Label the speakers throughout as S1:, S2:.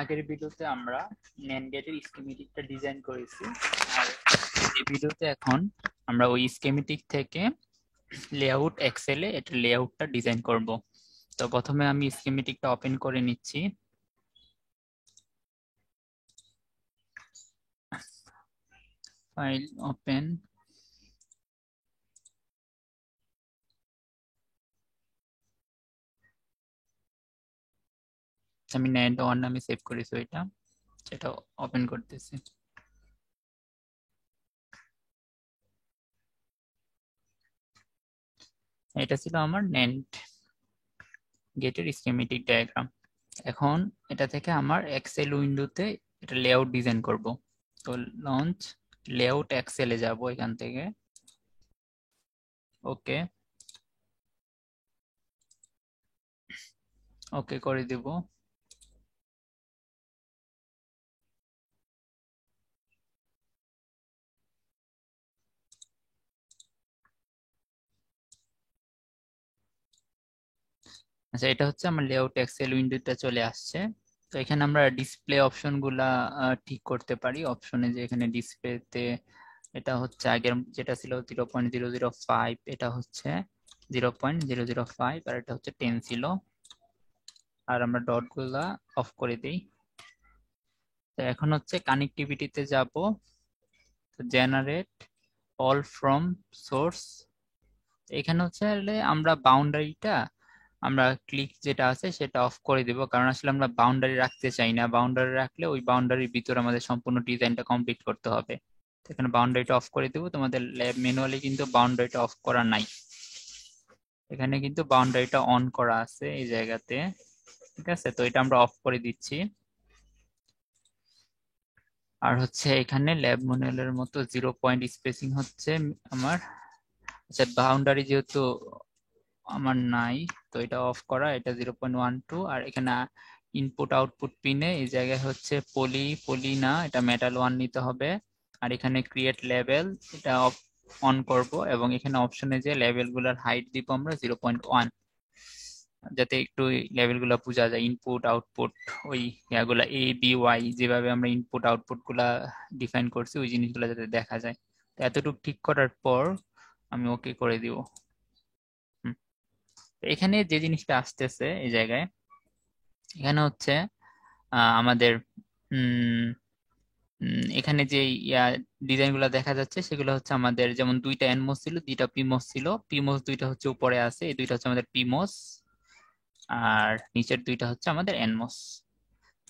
S1: আগের ভিডিওতে আমরা NAND গেটের স্কিমেটিকটা ডিজাইন করেছি, আর এই ভিডিওতে এখন আমরা ওই স্কিমেটিক থেকে লেআউট এক্সেলে এটা লেআউটটা ডিজাইন করব। তো প্রথমে আমি স্কিমেটিকটা ওপেন করে নিচ্ছি। ফাইল ওপেন, আমি NAND 1 নামে সেভ করেছি ওইটা, সেটা ওপেন করতেছি। এটা ছিল আমার NAND গেটের স্কিমেটিক ডায়াগ্রাম। এখন এটা থেকে আমার এক্সেল উইন্ডোতে এটা লেআউট ডিজাইন করব। তো লঞ্চ লেআউট এক্সেলে যাব, এখান থেকে ওকে ওকে করে দেব। আচ্ছা, এটা হচ্ছে আমার লেআউট এক্সেল উইন্ডোটা চলে আসছে। তো এখানে আমরা ডিসপ্লে অপশন গুলা ঠিক করতে পারি। অপশনে যে এখানে ডিসপ্লেতে এটা হচ্ছে আগের যেটা ছিল 0.005, এটা হচ্ছে 0.005, আর এটা হচ্ছে 10 ছিল। আর আমরা ডট গুলা অফ করে দিই। তো এখন হচ্ছে কানেক্টিভিটিতে যাব, জেনারেট অল ফ্রম সোর্স। এখানে হচ্ছে আমরা বাউন্ডারিটা, আমরা ক্লিক যেটা আছে সেটা অফ করে দিব, কারণ আসলে আমরা বাউন্ডারি রাখতে চাই না। বাউন্ডারি রাখলে ওই বাউন্ডারির ভিতরে আমাদের সম্পূর্ণ ডিজাইনটা কমপ্লিট করতে হবে। তো এখানে বাউন্ডারিটা অফ করে দিব। তোমাদের ল্যাব ম্যানুয়ালি কিন্তু বাউন্ডারিটা অফ করা নাই, এখানে কিন্তু বাউন্ডারিটা অন করা আছে এই জায়গাতে। ঠিক আছে, তো এটা আমরা অফ করে দিচ্ছি। আর হচ্ছে এখানে ল্যাব ম্যানুয়ালের মতো 0 পয়েন্ট স্পেসিং হচ্ছে আমার। আচ্ছা, বাউন্ডারি যেহেতু আমার নাই, তো এটা অফ করা, এটা 0.12। আর এখানে ইনপুট আউটপুট পিনে এই জায়গায় হচ্ছে পলি না, এটা মেটাল 1 নিতে হবে। আর এখানে ক্রিয়েট লেভেল, এটা অন করব, এবং এখানে অপশনে যে লেভেল গুলার হাইট দিব আমরা 0.1, যাতে একটু লেভেল গুলা বোঝা যায়। ইনপুট আউটপুট ওই ইয়াগুলা A B Y, যেভাবে আমরা ইনপুট আউটপুট গুলা ডিফাইন করছি ওই জিনিসগুলো যাতে দেখা যায়। তো এতটুকু ঠিক করার পর আমি ওকে করে দিব। এখানে যে জিনিসটা আসতেছে এই জায়গায়, এখানে হচ্ছে আমাদের উম এখানে যে ইয়া ডিজাইন গুলো দেখা যাচ্ছে সেগুলো হচ্ছে আমাদের, যেমন দুইটা এনমোস ছিল, দুইটা পিমোস ছিল। পিমোস দুইটা হচ্ছে উপরে আছে, এই দুইটা হচ্ছে আমাদের পিমোস, আর নিচের দুইটা হচ্ছে আমাদের এনমোস।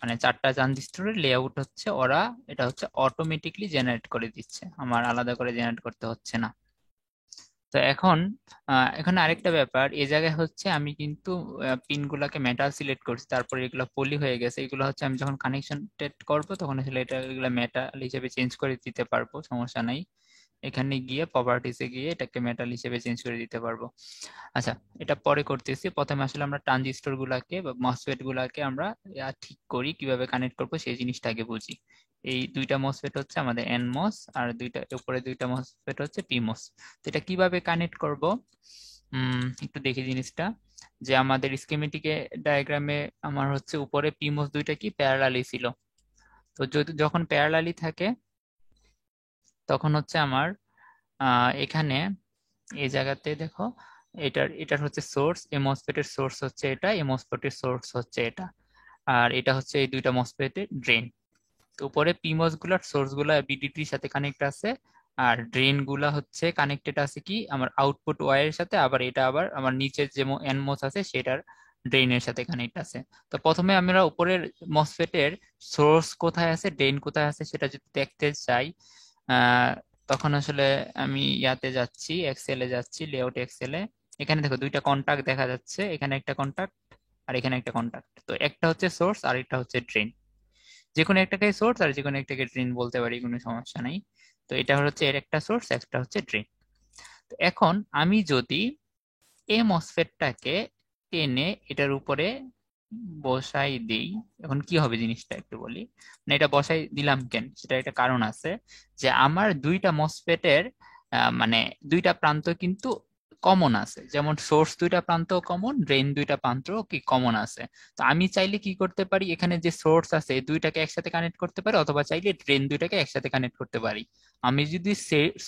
S1: মানে চারটা ট্রানজিস্টরের লেআউট হচ্ছে ওরা, এটা হচ্ছে অটোমেটিকলি জেনারেট করে দিচ্ছে, আমার আলাদা করে জেনারেট করতে হচ্ছে না। তো এখন এখানে আরেকটা ব্যাপার, এই জায়গায় হচ্ছে আমি কিন্তু পিন গুলাকে মেটাল সিলেক্ট করছি, তারপরে এগুলো পলি হয়ে গেছে। এগুলো হচ্ছে আমি যখন কানেকশন টেট করবো তখন আসলে এটা এগুলো মেটাল হিসেবে চেঞ্জ করে দিতে পারবো, সমস্যা নাই। এখানে গিয়ে প্রপার্টিসে গিয়ে এটাকে মেটাল হিসেবে চেঞ্জ করে দিতে পারবো। আচ্ছা, এটা পরে করতেছি। প্রথমে আসলে আমরা ট্রানজিস্টর গুলাকে বা মসফেট গুলাকে আমরা ঠিক করি, কিভাবে কানেক্ট করবো সেই জিনিসটা আগে বুঝি। এই দুইটা মসফেট হচ্ছে আমাদের এনমস, আর দুইটা উপরে দুইটা মসফেট হচ্ছে পিমস। তো এটা কিভাবে কানেক্ট করব একটু দেখি জিনিসটা। যে আমাদের স্কিমেটিকে ডায়াগ্রামে আমার হচ্ছে উপরে পিমস দুইটা কি প্যারালালি ছিল। তো যদি যখন প্যারালালি থাকে তখন হচ্ছে আমার এখানে এই জায়গাতে দেখো, এটার হচ্ছে সোর্স, এই মসফেটের সোর্স হচ্ছে এটা, এই মসফেটের সোর্স হচ্ছে এটা, আর এটা হচ্ছে এই দুইটা মসফেটের ড্রেন। তো উপরে পিমস গুলার সোর্স গুলা বিডিটির সাথে কানেক্ট আছে, আর ড্রেন গুলা হচ্ছে কানেক্টেড আছে কি আমার আউটপুট ওয়্যারের সাথে, আবার এটা আবার আমার নিচের যে এনমোস আছে সেটার ড্রেনের সাথে কানেক্ট আছে। তো প্রথমে আমরা উপরের মসফেটের সোর্স কোথায় আছে, ড্রেন কোথায় আছে সেটা যদি দেখতে চাই, আহ তখন আসলে আমি ইয়াতে যাচ্ছি, এক্সেলে যাচ্ছি, লেআউট এক্সেলে। এখানে দেখো দুইটা কন্টাক্ট দেখা যাচ্ছে, এখানে একটা কন্টাক্ট আর এখানে একটা কন্টাক্ট। তো একটা হচ্ছে সোর্স আর একটা হচ্ছে ড্রেন। যে কোনো একটাকে সোর্স আর যে কোনো একটাকে ড্রেন বলতে পারি, কোনো সমস্যা নাই। তো এটা হচ্ছে এর একটা সোর্স, একটা হচ্ছে ড্রেন। তো এখন আমি যদি এই মসফেটটাকে টেনে এটার উপরে বসাই দিই, এখন কি হবে জিনিসটা একটু বলি। মানে এটা বসাই দিলাম কেন, সেটা একটা কারণ আছে। যে আমার দুইটা মসফেটের মানে দুইটা প্রান্ত কিন্তু কমন আছে, যেমন সোর্স দুইটা প্রান্ত কমন, ড্রেন দুইটা প্রান্ত কি কমন আছে। তো আমি চাইলে কি করতে পারি, এখানে যে সোর্স আছে এই দুইটাকে একসাথে কানেক্ট করতে পারি, অথবা চাইলে ড্রেন দুইটাকে একসাথে কানেক্ট করতে পারি। আমি যদি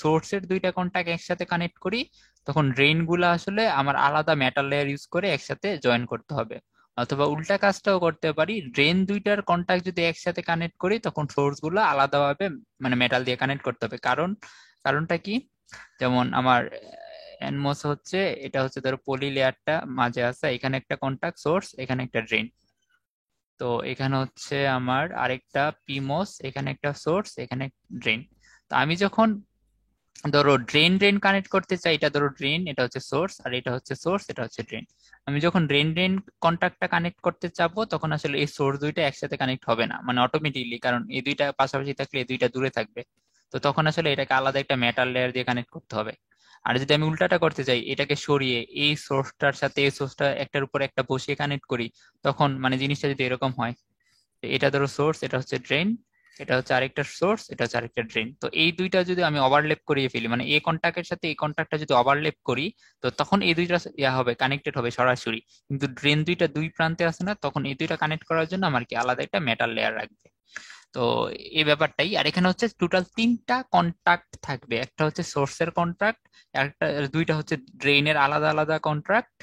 S1: সোর্সের দুইটা কন্টাক্ট একসাথে কানেক্ট করি, তখন ড্রেন গুলা আসলে আমার আলাদা মেটাল লেয়ার ইউজ করে একসাথে জয়েন করতে হবে। অথবা উল্টা কাজটাও করতে পারি, ড্রেন দুইটার কন্টাক্ট যদি একসাথে কানেক্ট করি, তখন সোর্স গুলো আলাদাভাবে মানে মেটাল দিয়ে কানেক্ট করতে হবে। কারণটা কি, যেমন আমার এনমোস হচ্ছে, এটা হচ্ছে ধরো পলি লেয়ারটা মাঝে আছে, এখানে একটা কন্টাক্ট সোর্স, এখানে একটা ড্রেন। তো এখানে হচ্ছে আমার আরেকটা পিমোস, এখানে একটা সোর্স, এখানে ড্রেন। তো আমি যখন ধরো ড্রেন ড্রেন কানেক্ট করতে চাই, এটা ধরো ড্রেন, এটা হচ্ছে সোর্স, আর এটা হচ্ছে সোর্স, এটা হচ্ছে ড্রেন। আমি যখন ড্রেন ড্রেন কন্টাক্টটা কানেক্ট করতে চাবো, তখন আসলে এই সোর্স দুইটা একসাথে কানেক্ট হবে না, মানে অটোমেটিকলি, কারণ এই দুইটা পাশাপাশি থাকলে এই দুইটা দূরে থাকবে। তো তখন আসলে এটাকে আলাদা একটা মেটাল লেয়ার দিয়ে কানেক্ট করতে হবে। আর যদি আমি উল্টাটা করতে চাই, এটাকে সরিয়ে এই সোর্সটার সাথে এই সোর্সটা একটার উপর একটা বসিয়ে কানেক্ট করি, তখন মানে জিনিসটা যদি এরকম হয়, এটা ধরো সোর্স, এটা হচ্ছে ড্রেন, এটা হচ্ছে আরেকটা সোর্স, এটা হচ্ছে আরেকটা ড্রেন। তো এই দুইটা যদি আমি ওভারল্যাপ করিয়ে ফেলি, মানে এই কন্টাক্টের সাথে এই কন্টাক্টটা যদি ওভারল্যাপ করি, তো তখন এই দুইটা ইয়া হবে, কানেক্টেড হবে সরাসরি। কিন্তু ড্রেন দুইটা দুই প্রান্তে আছে না, তখন এই দুইটা কানেক্ট করার জন্য আমার কি আলাদা একটা মেটাল লেয়ার রাখবে। তো এই ব্যাপারটাই। আর এখানে হচ্ছে টোটাল তিনটা কন্ট্রাক্ট থাকবে, একটা হচ্ছে সোর্সের কন্ট্রাক্ট, একটা দুইটা হচ্ছে ড্রেইনের আলাদা আলাদা কন্ট্রাক্ট,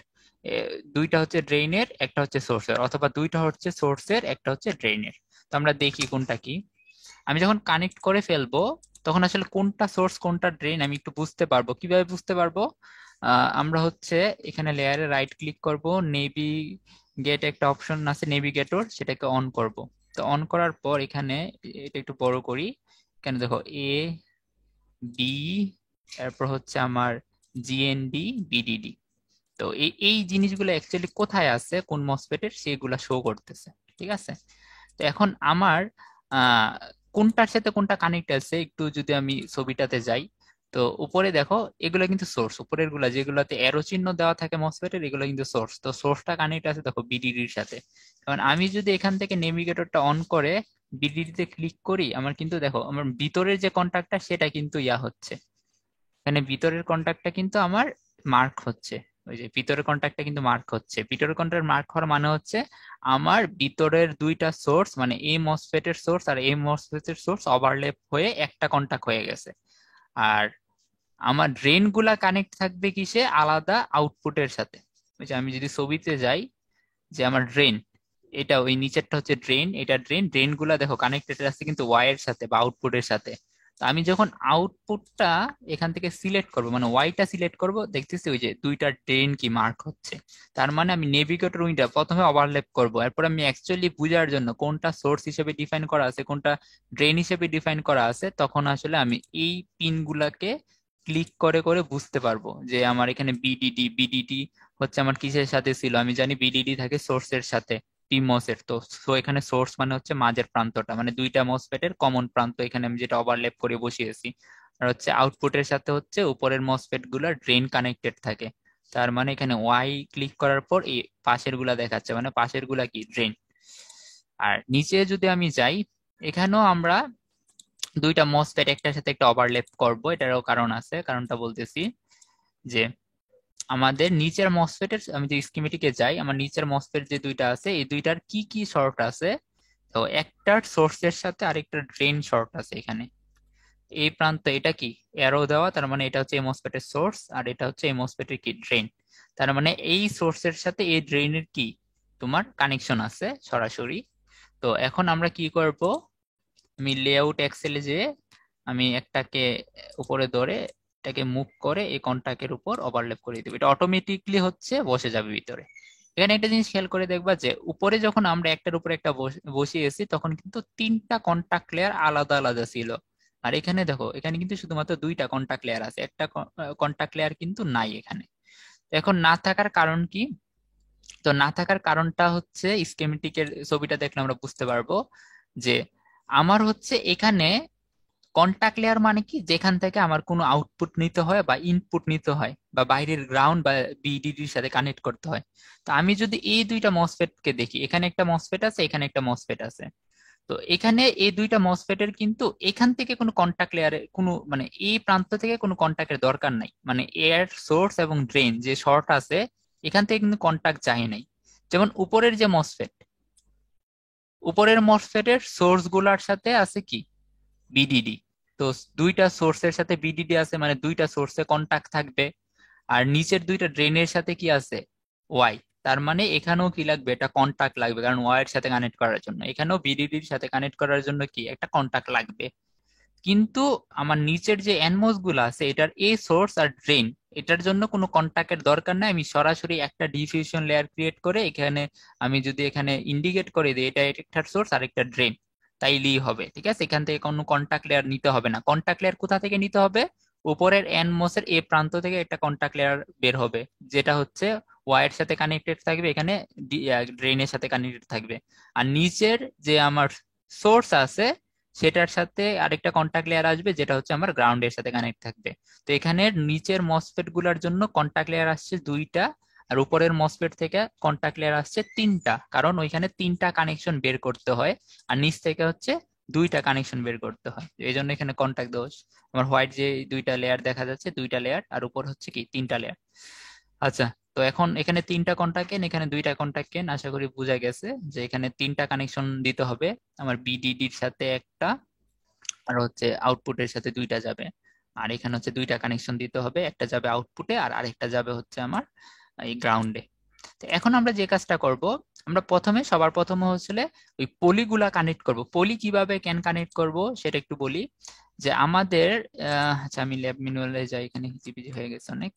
S1: দুইটা হচ্ছে ড্রেইনের, একটা হচ্ছে সোর্সের, অথবা দুইটা হচ্ছে সোর্সের, একটা হচ্ছে ড্রেইনের। তো আমরা দেখি কোনটা কি। আমি যখন কানেক্ট করে ফেলবো, তখন আসলে কোনটা সোর্স কোনটা ড্রেন আমি একটু বুঝতে পারবো। কিভাবে বুঝতে পারবো, আমরা হচ্ছে এখানে লেয়ারে রাইট ক্লিক করব, নেভিগেট একটা অপশন আছে নেভিগেটর, সেটাকে অন করব। তো অন করার পর এখানে এটা একটু বড় করি, এখানে দেখো এ বি, তারপর হচ্ছে আমার জিএনডি বিডিডি। তো এই এই জিনিসগুলো অ্যাকচুয়ালি কোথায় আছে কোন মসফেটের, সেগুলা শো করতেছে। ঠিক আছে। তো এখন আমার আহ কোনটার সাথে কোনটা কানেক্ট আছে, একটু যদি আমি ছবিটাতে যাই, তো উপরে দেখো এগুলো কিন্তু সোর্স, উপরের গুলা যেগুলোতে অ্যারো চিহ্ন দেওয়া থাকে মসফেটের, এগুলো কিন্তু সোর্স। তো সোর্সটা কানেক্ট আছে দেখো বিডিডির সাথে। কারণ আমি যদি এখান থেকে নেভিগেটরটা অন করে বিডিডি তে ক্লিক করি, আমার কিন্তু দেখো আমার ভিতরের যে কন্টাক্টটা সেটা কিন্তু ইয়া হচ্ছে, এখানে ভিতরের কন্টাক্টটা কিন্তু আমার মার্ক হচ্ছে। ওই যে ভিতরের কন্টাক্টটা কিন্তু মার্ক হচ্ছে, ভিতরের কন্টাক্ট মার্ক হওয়ার মানে হচ্ছে আমার ভিতরের দুইটা সোর্স, মানে এই মসফেটের সোর্স আর এই মসফেটের সোর্স ওভারল্যাপ হয়ে একটা কন্টাক্ট হয়ে গেছে। আর আমার ড্রেন গুলা কানেক্ট থাকবে কিসে, আলাদা আউটপুটের সাথে। ওই যে আমি যদি ছবিতে যাই, যে আমার ড্রেন, এটা ওই নিচেরটা হচ্ছে ড্রেন, এটা ড্রেন, ড্রেন গুলা দেখো কানেক্টেড আছে কিন্তু ওয়াইয়ের সাথে বা আউটপুটের সাথে। তো আমি যখন আউটপুটটা এখান থেকে সিলেক্ট করব, মানে ওয়াইটা সিলেক্ট করব, দেখতেছি ওই যে দুইটা ড্রেন কি মার্ক হচ্ছে। তার মানে আমি নেভিগেটর উইন্ডো প্রথমে ওভারল্যাপ করব, এরপর আমি অ্যাকচুয়ালি বুঝার জন্য কোনটা সোর্স হিসেবে ডিফাইন করা আছে কোনটা ড্রেন হিসেবে ডিফাইন করা আছে, তখন আসলে আমি এই পিন গুলাকে ক্লিক করে করে বুঝতে পারবো যে আমার এখানে বিডিডি হচ্ছে আমার কিসের সাথে ছিল। আমি জানি বিডিডি থাকে সোর্সের সাথে, পিমোসের। তো সো এখানে সোর্স মানে হচ্ছে মাঝের প্রান্তটা, মানে দুইটা মসফেটের কমন প্রান্ত এখানে আমি যেটা ওভারল্যাপ করে বসিয়েছি। আর হচ্ছে আউটপুটের সাথে হচ্ছে উপরের মসফেট গুলা ড্রেন কানেক্টেড থাকে। তার মানে এখানে ওয়াই ক্লিক করার পর এই পাশের গুলা দেখাচ্ছে, মানে পাশের গুলা কি ড্রেন। আর নিচে যদি আমি যাই, এখানেও আমরা দুইটা মসফেট একটার সাথে একটা ওভারল্যাপ করব, এটারও কারণ আছে, কারণটা বলতেছি। যে আমাদের নিচের মসফেটের, আমি যে স্কিমেটিকে যাই, আমার নিচের মসফেট যে দুইটা আছে এই দুইটার কি কি শর্ট আছে। তো একটার সোর্সের সাথে আরেকটা ড্রেন শর্ট আছে এখানে এই প্রান্ত, এটা কি অ্যারো দেওয়া, তার মানে এটা হচ্ছে এই মসফেটের সোর্স, আর এটা হচ্ছে এই মসফেটের কি ড্রেন। তার মানে এই সোর্সের সাথে এই ড্রেনের কি তোমার কানেকশন আছে সরাসরি। তো এখন আমরা কি করব, আমি লেআউট এক্সেলে যে আমি একটাকে উপরে ধরে এটাকে মুভ করে এই কন্টাক্টের উপর ওভারল্যাপ করে দেবো, এটা অটোমেটিকলি হচ্ছে বসে যাবে ভিতরে। এখানে একটা জিনিস খেয়াল করে দেখবা যে উপরে যখন আমরা একটার উপরে একটা বসিয়েছি, তখন কিন্তু তিনটা কন্টাক্ট লেয়ার আলাদা আলাদা ছিল। আর এখানে দেখো এখানে কিন্তু শুধুমাত্র দুইটা কন্টাক্ট লেয়ার আছে, একটা কন্টাক্ট লেয়ার কিন্তু নাই এখানে। এখন না থাকার কারণ কি, তো না থাকার কারণটা হচ্ছে স্কেমেটিকের ছবিটা দেখলে আমরা বুঝতে পারবো যে আমার হচ্ছে এখানে কন্টাক্ট লেয়ার মানে কি, যেখান থেকে আমার কোনো আউটপুট নিতে হয় বা ইনপুট নিতে হয় বা বাইরের গ্রাউন্ড বা বিডিডির সাথে কানেক্ট করতে হয়। তো আমি যদি এই দুইটা মসফেট কে দেখি, এখানে একটা মসফেট আছে, এখানে একটা মসফেট আছে। তো এখানে এই দুইটা মসফেটের কিন্তু এখান থেকে কোনো কন্টাক্ট লেয়ারে কোনো মানে এই প্রান্ত থেকে কোনো কন্টাক্টের দরকার নাই, মানে এয়ার সোর্স এবং ড্রেন যে শর্ট আছে এখান থেকে কিন্তু কন্টাক্ট যায় নাই। যেমন উপরের যে মসফেট, উপরের মসফেটের সোর্স গুলার সাথে আছে কি বিডিডি। তো দুইটা সোর্সের সাথে বিডিডি আছে মানে দুইটা সোর্সে কন্টাক্ট থাকবে। আর নিচের দুইটা ড্রেনের সাথে কি আছে ওয়াই, তার মানে এখানেও কি লাগবে, এটা কন্টাক্ট লাগবে, কারণ ওয়াই এর সাথে কানেক্ট করার জন্য এখানেও বিডিডির সাথে কানেক্ট করার জন্য কি একটা কন্টাক্ট লাগবে। কিন্তু আমার নিচের যে এনমোস গুলো আছে এটার এ সোর্স আর ড্রেন, এটার জন্য কোনো কন্টাক্টের দরকার নাই। আমি সরাসরি একটা ডিফিউশন লেয়ার ক্রিয়েট করে এখানে আমি যদি এখানে ইন্ডিকেট করে দিই এটা একটা সোর্স আর একটা ড্রেন, তাইলেই হবে। ঠিক আছে, এখান থেকে কোনো কন্টাক্ট লেয়ার নিতে হবে না। কন্টাক্ট লেয়ার কোথা থেকে নিতে হবে, উপরের এনমোসের এ প্রান্ত থেকে একটা কন্টাক্ট লেয়ার বের হবে, যেটা হচ্ছে ওয়াইয়ের সাথে কানেক্টেড থাকবে, এখানে ড্রেনের সাথে কানেক্টেড থাকবে। আর নিচের যে আমার সোর্স আছে সেটার সাথে আরেকটা কন্টাক্ট লেয়ার আসবে, যেটা হচ্ছে আমার গ্রাউন্ডের সাথে কানেক্ট থাকবে। তো এখানে নিচের মসফেট গুলার জন্য কন্টাক্ট লেয়ার আসছে দুইটা, আর উপরের মসফেট থেকে কন্টাক্ট লেয়ার আসছে তিনটা, কারণ ওইখানে তিনটা কানেকশন বের করতে হয়, আর নিচ থেকে হচ্ছে দুইটা কানেকশন বের করতে হয়। এই জন্য এখানে কন্টাক্ট দোষ। আমার হোয়াইট যে দুইটা লেয়ার দেখা যাচ্ছে, দুইটা লেয়ার, আর উপর হচ্ছে কি তিনটা লেয়ার। আচ্ছা, তো এখন এখানে তিনটা কন্টাক্ট কেন, এখানে দুইটা কন্টাক্ট কেন, আশা করি বোঝা গেছে যে এখানে তিনটা কানেকশন দিতে হবে। আমার বিডিডির সাথে একটা, আর হচ্ছে আউটপুটের সাথে দুইটা যাবে। আর এখানে হচ্ছে দুইটা কানেকশন দিতে হবে, একটা যাবে আউটপুটে আর আরেকটা যাবে হচ্ছে আমার এই গ্রাউন্ডে। তো এখন আমরা যে কাজটা করব, আমরা প্রথমে সবার প্রথমে হচ্ছে ওই পলিগুলা কানেক্ট করব। পলি কিভাবে ক্যান কানেক্ট করব সেটা একটু বলি। যে আমাদের আচ্ছা আমি ল্যাব ম্যানুয়ালে যাই, এখানে হিজিবিজি হয়ে গেছে অনেক।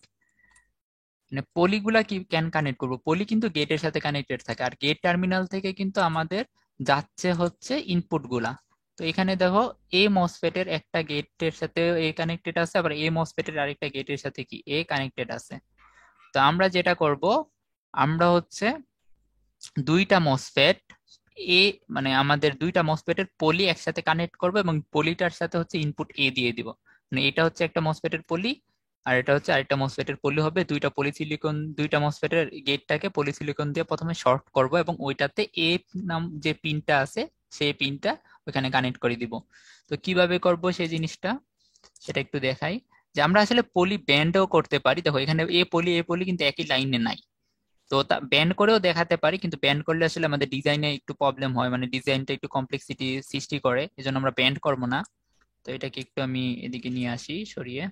S1: মানে পলিগুলা কি ক্যান কানেক্ট করব, পলি কিন্তু গেটের সাথে কানেক্টেড থাকে, আর গেট টার্মিনাল থেকে কিন্তু আমাদের যাচ্ছে হচ্ছে ইনপুট গুলা। তো এখানে দেখো এ মসফেটের একটা গেটের সাথে এ কানেক্টেড আছে, আবার এ মসফেটের আরেকটা গেটের সাথে কি এ কানেক্টেড আছে। তো আমরা যেটা করব, আমরা হচ্ছে দুইটা মসফেট এ মানে আমাদের দুইটা মসফেটের পলি একসাথে কানেক্ট করব এবং পলিটার সাথে হচ্ছে ইনপুট এ দিয়ে দিব। মানে এটা হচ্ছে একটা মসফেটের পলি, আর এটা হচ্ছে আরেকটা মসফেটের পলি হবে। দুইটা পলিসিলিকন, দুইটা মসফেটের গেটটাকে পলিসিলিকন দিয়ে প্রথমে শর্ট করব এবং ওইটাতে এ নাম যে পিনটা আছে সেই পিনটা ওইখানে কানেক্ট করে দিব। তো কিভাবে করব সেই জিনিসটা সেটা একটু দেখাই। যে আমরা আসলে পলি ব্যান্ডও করতে পারি। দেখো এখানে এ পলি কিন্তু একই লাইনে নাই, তো তা ব্যান্ড করেও দেখাতে পারি, কিন্তু ব্যান্ড করলে আসলে আমাদের ডিজাইনে একটু প্রবলেম হয়, মানে ডিজাইনটা একটু কমপ্লেক্সিটি সৃষ্টি করে, এজন্য আমরা ব্যান্ড করবো না। তো এটাকে একটু আমি এদিকে নিয়ে আসি সরিয়ে,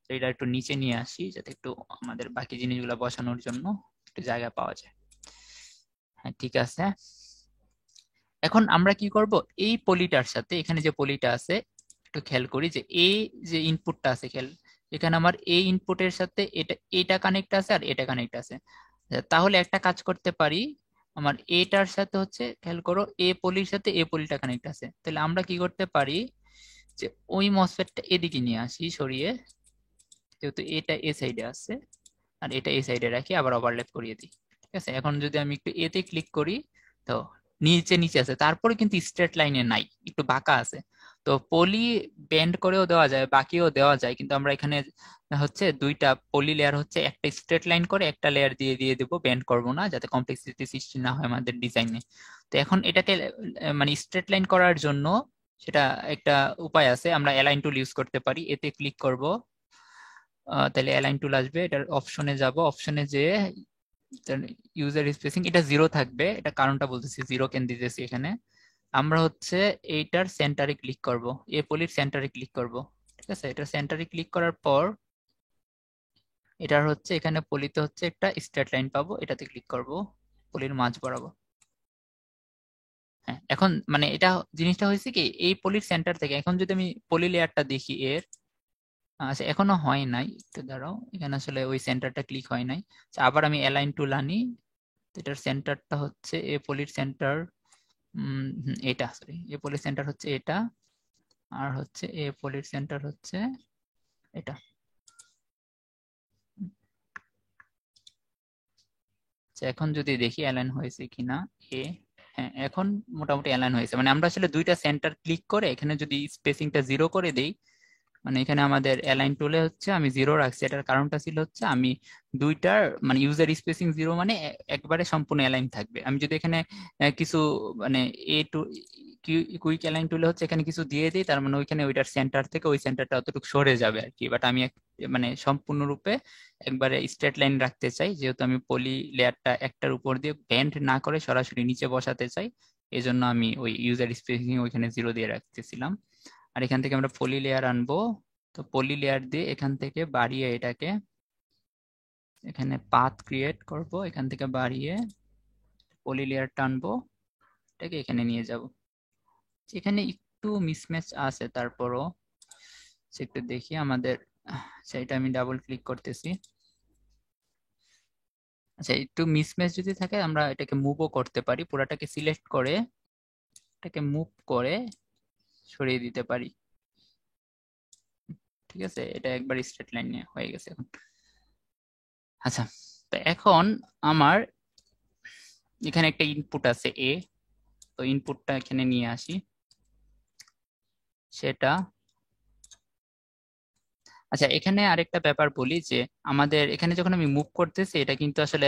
S1: তো এটা একটু নিচে নিয়ে আসি যাতে একটু আমাদের বাকি জিনিসগুলো বসানোর জন্য একটু জায়গা পাওয়া যায়। হ্যাঁ ঠিক আছে। এখন আমরা কি করব, এই পলিটার সাথে এখানে যে পলিটা আছে একটু খেয়াল করি যে এই যে ইনপুটটা আছে, খেয়াল এখানে আমার এই ইনপুটের সাথে এটা কানেক্ট আছে আর এটা কানেক্ট আছে। তাহলে একটা কাজ করতে পারি, আমার এটার সাথে হচ্ছে খেয়াল করো এ পলির সাথে এ পলিটা কানেক্ট আছে, তাহলে আমরা কি করতে পারি যে ওই মসফেটটা এদিকে নিয়ে আসি সরিয়ে, যেহেতু এটা এ সাইডে আছে আর এটা এই সাইডে রাখি, আবার ওভারল্যাপ করিয়ে দিই। ঠিক আছে, এখন যদি আমি একটু এতে ক্লিক করি, তো নিচে নিচে আছে, তারপরে কিন্তু স্ট্রেট লাইনে নাই, একটু বাঁকা আছে। তো পলি বেন্ড করেও দেওয়া যায়, বাকিও দেওয়া যায়, কিন্তু আমরা এখানে হচ্ছে দুইটা পলি লেয়ার হচ্ছে একটা স্ট্রেট লাইন করে একটা লেয়ার দিয়ে দিয়ে দেবো, বেন্ড করব না, যাতে কমপ্লেক্সিটি সৃষ্টি না হয় আমাদের ডিজাইনে। তো এখন এটাকে মানে স্ট্রেট লাইন করার জন্য সেটা একটা উপায় আছে, আমরা অ্যালাইন টুল ইউজ করতে পারি। এতে ক্লিক করব, তাহলে অ্যালাইন টুল আসবে, এটার অপশনে যাব, অপশনে যে ইউজার স্পেসিং এটা জিরো থাকবে, এটা কারণটা বলতেছি, জিরো কেন দিতেছি এখানে। আমরা হচ্ছে এইটার সেন্টারে ক্লিক করব, এ পলির সেন্টারে ক্লিক করব। ঠিক আছে, এটা সেন্টারে ক্লিক করার পর এটার হচ্ছে এখানে পলিতে হচ্ছে একটা স্ট্রেট লাইন পাবো, এটাতে ক্লিক করব পলির মাঝ বরাবর। হ্যাঁ এখন মানে এটা জিনিসটা হয়েছে কি, এই পলির সেন্টার থেকে এখন যদি আমি পলি লেয়ারটা দেখি এর, আচ্ছা এখনো হয় নাই, একটু দাঁড়াও, এখানে আসলে ওই সেন্টারটা ক্লিক হয় নাই। আচ্ছা, আবার আমি অ্যালাইন টুল আনি, তো এটার সেন্টারটা হচ্ছে এ পলির সেন্টার, এটা সরি এ পলির সেন্টার হচ্ছে এটা, আর হচ্ছে এ পলির সেন্টার হচ্ছে এটা। আচ্ছা, এখন যদি দেখি অ্যালাইন হয়েছে কিনা এ, হ্যাঁ এখন মোটামুটি অ্যালাইন হয়েছে। মানে আমরা আসলে দুইটা সেন্টার ক্লিক করে এখানে যদি স্পেসিংটা জিরো করে দেই, মানে এখানে আমাদের অ্যালাইন টুলে হচ্ছে আমি 0 রাখছি, এটার কারণটা ছিল হচ্ছে আমি দুইটার মানে ইউজার স্পেসিং 0 মানে একবারে সম্পূর্ণ অ্যালাইন থাকবে। আমি যদি এখানে কিছু মানে এ টু কুইক অ্যালাইন টুলে হচ্ছে এখানে কিছু দিয়ে দিই, তার মানে ওইখানে ওইটার সেন্টার থেকে ওই সেন্টারটা অতটুকু সরে যাবে আর কি। বাট আমি মানে সম্পূর্ণরূপে একবারে স্ট্রেট লাইন রাখতে চাই, যেহেতু আমি পলি লেয়ারটা একটার উপর দিয়ে ব্যান্ড না করে সরাসরি নিচে বসাতে চাই, এই জন্য আমি ওই ইউজার স্পেসিং ওইখানে 0 দিয়ে রাখতেছিলাম। আর এখান থেকে আমরা পলি লেয়ার আনবো। তো পলি লেয়ার দিয়ে এখান থেকে বাড়িয়ে এটাকে এখানে পাথ ক্রিয়েট করব, এখান থেকে বাড়িয়ে পলি লেয়ার টানবো, এটাকে এখানে নিয়ে যাব। এখানে একটু মিসম্যাচ আছে, তারপরও একটু দেখি আমাদের। সেটা আমি ডাবল ক্লিক করতেছি। আচ্ছা, একটু মিসম্যাচ যদি থাকে আমরা এটাকে মুভও করতে পারি, পুরাটাকে সিলেক্ট করে এটাকে মুভ করে সরিয়ে দিতে পারি। ঠিক আছে, এটা একবার স্ট্রেট লাইন নিয়ে হয়ে গেছে এখন। আচ্ছা, তো এখন আমার এখানে একটা ইনপুট আছে এ, তো ইনপুটটা এখানে নিয়ে আসি সেটা। আচ্ছা, এখানে আরেকটা ব্যাপার বলি যে আমাদের এখানে যখন আমি মুভ করতেছি এটা কিন্তু আসলে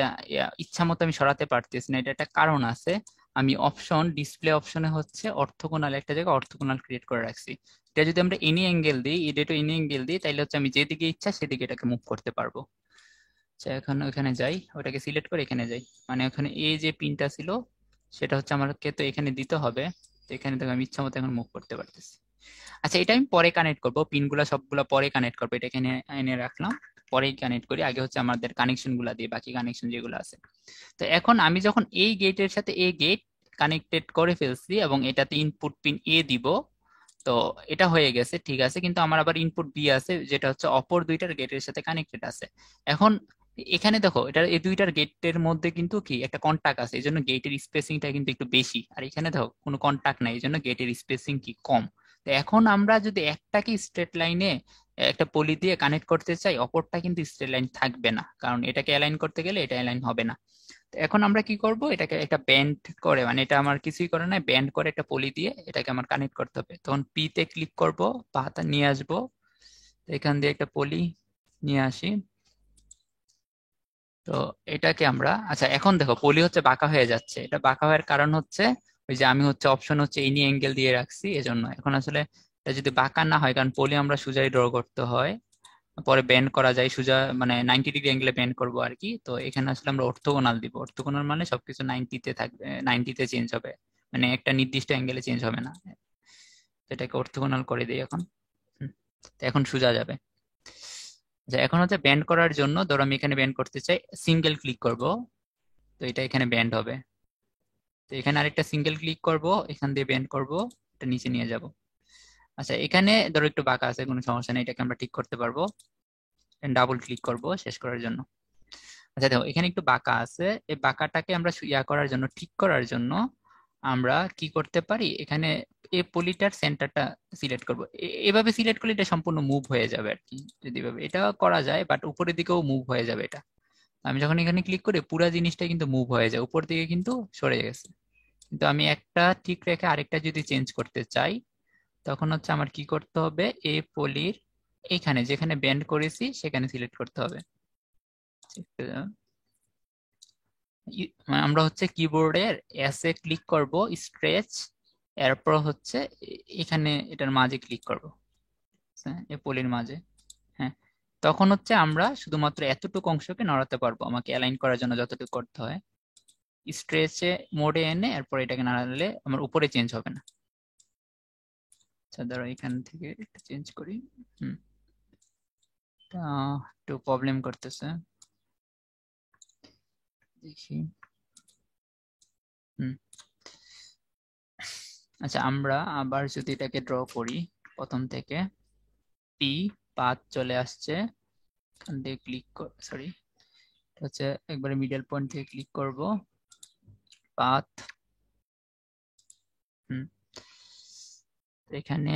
S1: ইচ্ছা মতো আমি সরাতে পারতেছি না, এটা একটা কারণ আছে। আমি অপশন ডিসপ্লে অপশনে হচ্ছে অর্থোগোনাল একটা জায়গায় অর্থোগোনাল ক্রিয়েট করে রাখছি। এটা যদি আমরা এনি অ্যাঙ্গেল দিই, এটা টু এনি অ্যাঙ্গেল দিই, তাহলে হচ্ছে আমি যেদিকে ইচ্ছা সেদিকে এটাকে মুভ করতে পারবো। আচ্ছা, এখন ওখানে যাই, ওটাকে সিলেক্ট করে এখানে যাই, মানে ওখানে এই যে পিনটা ছিল সেটা হচ্ছে আমাকে তো এখানে দিতে হবে, তো এখানে থেকে আমি ইচ্ছা মতো এখন মুভ করতে পারতেছি। আচ্ছা, এটা আমি পরে কানেক্ট করবো, পিনগুলা সবগুলা পরে কানেক্ট করবো, এটা এখানে এনে রাখলাম, পরেই কানেক্ট করি। আগে হচ্ছে আমাদের কানেকশন গুলা দিয়ে বাকি কানেকশন যেগুলো আছে। তো এখন আমি যখন এই গেটের সাথে এই গেট কানেক্টেড করে ফেলছি এবং এটাতে ইনপুট পিন এ দিব, তো এটা হয়ে গেছে ঠিক আছে। কিন্তু আমার আবার ইনপুট বি আছে যেটা হচ্ছে অপর দুইটার গেটের সাথে কানেক্টেড আছে। এখন এখানে দেখো, এটা এই দুইটার গেটের মধ্যে কিন্তু কি একটা কন্টাক্ট আছে, এই জন্য গেটের স্পেসিংটা কিন্তু একটু বেশি। আর এখানে দেখো কোনো কন্টাক্ট নাই, এই জন্য গেটের স্পেসিং কি কম। তো এখন আমরা যদি একটাকে স্ট্রেট লাইনে একটা পলি দিয়ে কানেক্ট করতে চাই, অপরটা কিন্তু স্ট্রেট লাইন থাকবে না, কারণ এটাকে অ্যালাইন করতে গেলে এটা অ্যালাইন হবে না। তো এখন আমরা কি করব, এটাকে একটা ব্যান্ড করে, মানে এটা আমার কিছুই করে না, ব্যান্ড করে একটা পলি দিয়ে এটাকে আমার কানেক্ট করতে হবে। তখন পি তে ক্লিক করব, পাতা নিয়ে আসবো, তো এখান দিয়ে একটা পলি নিয়ে আসি। তো এটাকে আমরা, আচ্ছা এখন দেখো পলি হচ্ছে বাঁকা হয়ে যাচ্ছে, এটা বাঁকা হওয়ার কারণ হচ্ছে ওই যে আমি হচ্ছে অপশন হচ্ছে এনি অ্যাঙ্গেল দিয়ে রাখছি এজন্য। এখন আসলে এটা যদি বাঁকা না হয়, কারণ পলি আমরা সোজাই ড্র করতে হয়, পরে বেন্ড করা যায় সোজা, মানে 90 ডিগ্রি অ্যাঙ্গেলে বেন্ড করবো আর কি। তো এখানে আসলে আমরা অর্থোগোনাল দিব, অর্থোগোনাল মানে সবকিছু 90-তে থাকবে, 90-তে চেঞ্জ হবে, মানে একটা নির্দিষ্ট অ্যাঙ্গেলে চেঞ্জ হবে না। এটাকে অর্থোগোনাল করে দিই এখন। হুম, তো এখন সোজা যাবে। আচ্ছা, এখন হচ্ছে ব্যান্ড করার জন্য ধরো আমি এখানে ব্যান্ড করতে চাই, সিঙ্গেল ক্লিক করব, তো এটা এখানে ব্যান্ড হবে। তো এখানে আরেকটা সিঙ্গেল ক্লিক করব, এখান দিয়ে ব্যান্ড করব, এটা নিচে নিয়ে যাব। আচ্ছা, এখানে ধরো একটু বাঁকা আছে, কোনো সমস্যা নেই, এটাকে আমরা ঠিক করতে পারবো। ডাবল ক্লিক করব শেষ করার জন্য। আচ্ছা দেখো, এখানে একটু বাঁকা আছে, এই বাঁকাটাকে আমরা করার জন্য, ঠিক করার জন্য আমরা কি করতে পারি, এখানে এই পলিটার সেন্টারটা সিলেক্ট করব। এভাবে সিলেক্ট করলে এটা সম্পূর্ণ মুভ হয়ে যাবে আর কি, যদি এভাবে এটা করা যায়, বাট উপরের দিকেও মুভ হয়ে যাবে এটা। আমি যখন এখানে ক্লিক করি পুরো জিনিসটা কিন্তু মুভ হয়ে যায়, উপর দিকে কিন্তু সরে গেছে। কিন্তু আমি একটা ঠিক রেখে আরেকটা যদি চেঞ্জ করতে চাই, তখন হচ্ছে আমার কি করতে হবে, এই পলির এখানে যেখানে ব্যান্ড করেছি সেখানে সিলেক্ট করতে হবে। মানে আমরা হচ্ছে কিবোর্ডের এস এ ক্লিক করব, স্ট্রেচ, এরপর হচ্ছে এখানে এটার মাঝে ক্লিক করব, হ্যাঁ এই পলির মাঝে। হ্যাঁ, তখন হচ্ছে আমরা শুধুমাত্র এতটুকু অংশকে নড়াতে পারবো, আমাকে অ্যালাইন করার জন্য যতটুকু করতে হয়। স্ট্রেচে মোডে এনে এরপর এটাকে নাড়ালে আমার উপরে চেঞ্জ হবে না। আচ্ছা ধরো এখান থেকে একটু চেঞ্জ করি। হুম, এটা একটু প্রবলেম করতেছে, দেখি। হুম, আচ্ছা আমরা আবার যদি এটাকে ড্র করি প্রথম থেকে, পি পাথ চলে আসছে, এখান থেকে ক্লিক সরি, হচ্ছে একবারে মিডল পয়েন্ট থেকে ক্লিক করব, পাথ। হুম, এখানে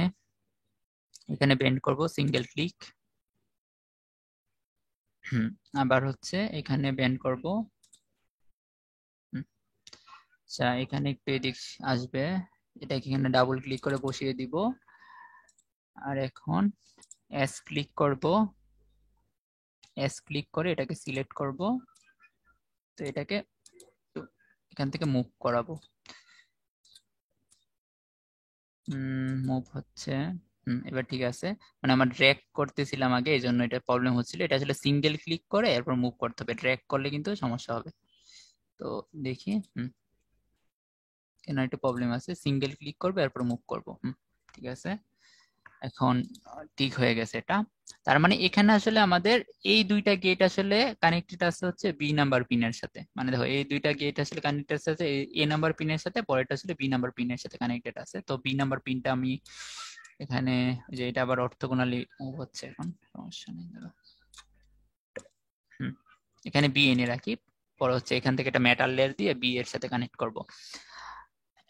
S1: এখানে বেন্ড করব, সিঙ্গেল ক্লিক। হুম, আবার হচ্ছে এখানে বেন্ড করব। হুম, আচ্ছা এখানে একটু এদিক আসবে, এটাকে এখানে ডাবল ক্লিক করে বসিয়ে দিব। আর এখন এস ক্লিক করব, এস ক্লিক করে এটাকে সিলেক্ট করব, তো এটাকে এখান থেকে মুভ করাবো, মুভ হচ্ছে। এবার ঠিক আছে, মানে আমার ড্র্যাগ করতেছিলাম আগে, এই জন্য এটা প্রবলেম হচ্ছিল। এটা আসলে সিঙ্গেল ক্লিক করে এরপর মুভ করতে হবে, ড্র্যাগ করলে কিন্তু সমস্যা হবে। তো দেখি, কেন একটা প্রবলেম আছে, সিঙ্গেল ক্লিক করবো এরপর মুভ করব। ঠিক আছে, এখন ঠিক হয়ে গেছে এটা। তার মানে এখানে আসলে আমাদের এই দুইটা গেট আসলে কানেক্টেড আছে হচ্ছে বি নাম্বার পিনের সাথে, মানে দেখো এই দুইটা গেট আসলে কানেক্টেড আছে এ নাম্বার পিনের সাথে, পরেরটা আসলে বি নাম্বার পিনের সাথে কানেক্টেড আছে। তো বি নাম্বার পিনটা আমি এখানে, যে এটা আবার অর্থগোনালি মুভ হচ্ছে এখন, সমস্যা নেই দাঁড়াও। এখানে বি এনে রাখি, পরে হচ্ছে এখান থেকে একটা মেটাল লেয়ার দিয়ে বি এর সাথে কানেক্ট করব।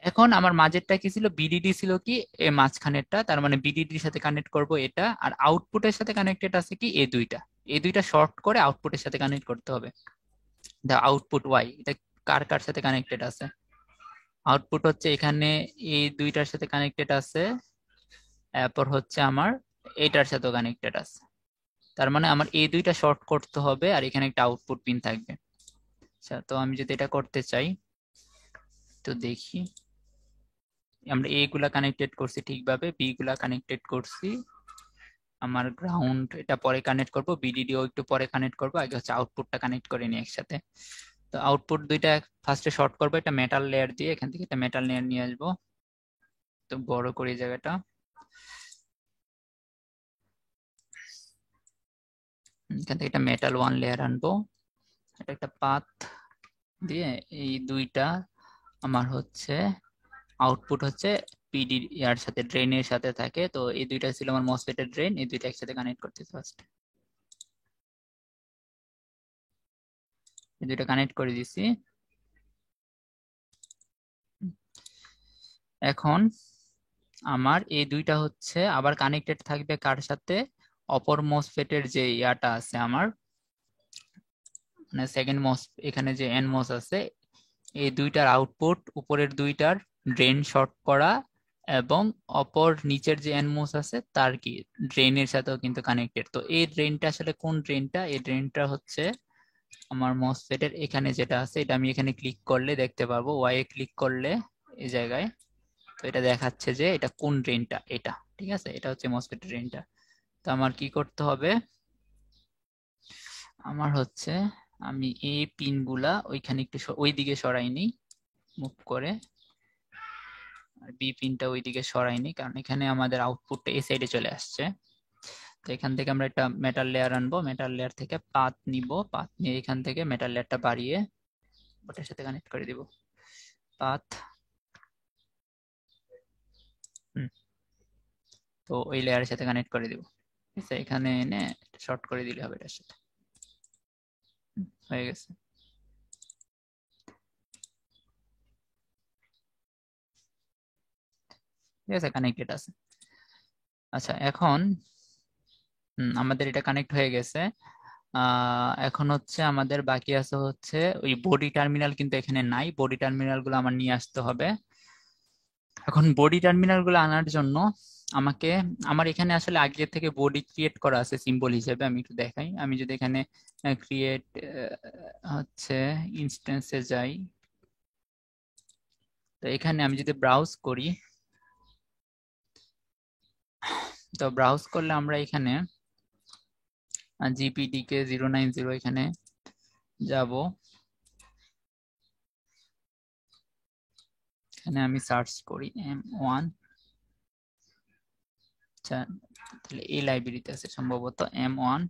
S1: এখন আমার মাঝেরটা কি ছিল, বিডিডি ছিল কি এ মাঝখানেরটা, তার মানে বিডিডির সাথে কানেক্ট করব এটা, আর আউটপুটের সাথে কানেক্টেড আছে কি এই দুইটা, এই দুইটা শর্ট করে আউটপুটের সাথে কানেক্ট করতে হবে। দা আউটপুট ওয়াই, এটা কার কার সাথে কানেক্টেড আছে, আউটপুট হচ্ছে এখানে এই দুইটার সাথে কানেক্টেড আছে, এরপর হচ্ছে আমার এইটার সাথেও কানেক্টেড আছে। তার মানে আমার এই দুইটা শর্ট করতে হবে আর এখানে একটা আউটপুট পিন থাকবে। আচ্ছা, তো আমি যদি এটা করতে চাই, তো দেখি, আমরা এ গুলা কানেক্টেড করছি ঠিকভাবে, বি গুলা কানেক্টেড করছি, আমার গ্রাউন্ড এটা পরে কানেক্ট করব, বিডিডিও একটু পরে কানেক্ট করব, আগে হচ্ছে আউটপুটটা কানেক্ট করে নিই একসাথে। তো আউটপুট দুইটা ফার্স্টে শর্ট করবো এটা মেটাল লেয়ার দিয়ে, এখান থেকে একটা মেটাল লেয়ার নিয়ে আসবো, তো বড় করে এই জায়গাটা, এখান থেকে একটা মেটাল ওয়ান লেয়ার আনবো, এটা একটা পাথ দিয়ে এই দুইটা আমার হচ্ছে আউটপুট হচ্ছে পিডি ইয়ার সাথে ড্রেনের সাথে থাকে, তো এই দুইটা ছিল আমার মসফেটের ড্রেন, এই দুইটা একসাথে কানেক্ট করতেছি ফার্স্ট, এই দুইটা কানেক্ট করে দিছি। এখন আমার এই দুইটা হচ্ছে আবার কানেক্টেড থাকবে কার সাথে, অপর মসফেটের যে ইয়াটা আছে আমার, মানে সেকেন্ড মস, এখানে যে এন মস আছে, এই দুইটার আউটপুট উপরের দুইটার ড্রেন শর্ট করা, এবং অপর নিচের যে এনমোস আছে তার কি ড্রেনের সাথেও কিন্তু কানেক্টেড। তো এই ড্রেনটা আসলে কোন ড্রেনটা, এই ড্রেনটা হচ্ছে আমার মসফেটের এখানে যেটা আছে, এটা আমি এখানে ক্লিক করলে দেখতে পাবো, ওয়াই এ ক্লিক করলে এই জায়গায়, তো এটা দেখাচ্ছে যে এটা কোন ড্রেনটা, এটা ঠিক আছে, এটা হচ্ছে মসফেটের ড্রেনটা। তো আমার কি করতে হবে, আমার হচ্ছে আমি এই পিন গুলা ওইখানে একটু ওই দিকে সরাই নিই, মুভ করে, আর বি পিনটা ওইদিকে সরাইনি কারণ এখানে আমাদের আউটপুটটা এই সাইডে চলে আসছে। তো এখান থেকে আমরা একটা মেটাল লেয়ার আনবো, মেটাল লেয়ার থেকে পাত নিব, পাত নিয়ে এখান থেকে মেটাল লেয়ারটা বাড়িয়ে ওটার সাথে কানেক্ট করে দিব, পাত। তো ওই লেয়ারের সাথে কানেক্ট করে দিব, ঠিক আছে, এখানে এনে শর্ট করে দিলে হবে এটার সাথে, হয়ে গেছে। ঠিক আছে, কানেক্টেড আছে। আচ্ছা, এখন আমাদের এটা কানেক্ট হয়ে গেছে। এখন হচ্ছে আমাদের বাকি আছে হচ্ছে ওই বডি টার্মিনাল, কিন্তু এখানে নাই, বডি টার্মিনাল গুলো আমার নিয়ে আসতে হবে। এখন বডি টার্মিনাল গুলো আনার জন্য আমাকে, আমার এখানে আসলে আগে থেকে বডি ক্রিয়েট করা আছে সিম্বল হিসেবে, আমি একটু দেখাই। আমি যদি এখানে ক্রিয়েট হচ্ছে ইনস্ট্যান্সে যাই, তো এখানে আমি যদি ব্রাউজ করি, তো ব্রাউজ করলে আমরা এখানে জিপিডিকে 090 এখানে যাব, এখানে আমি সার্চ করি M1, আচ্ছা তাহলে এই লাইব্রেরিতে আছে সম্ভবত M1।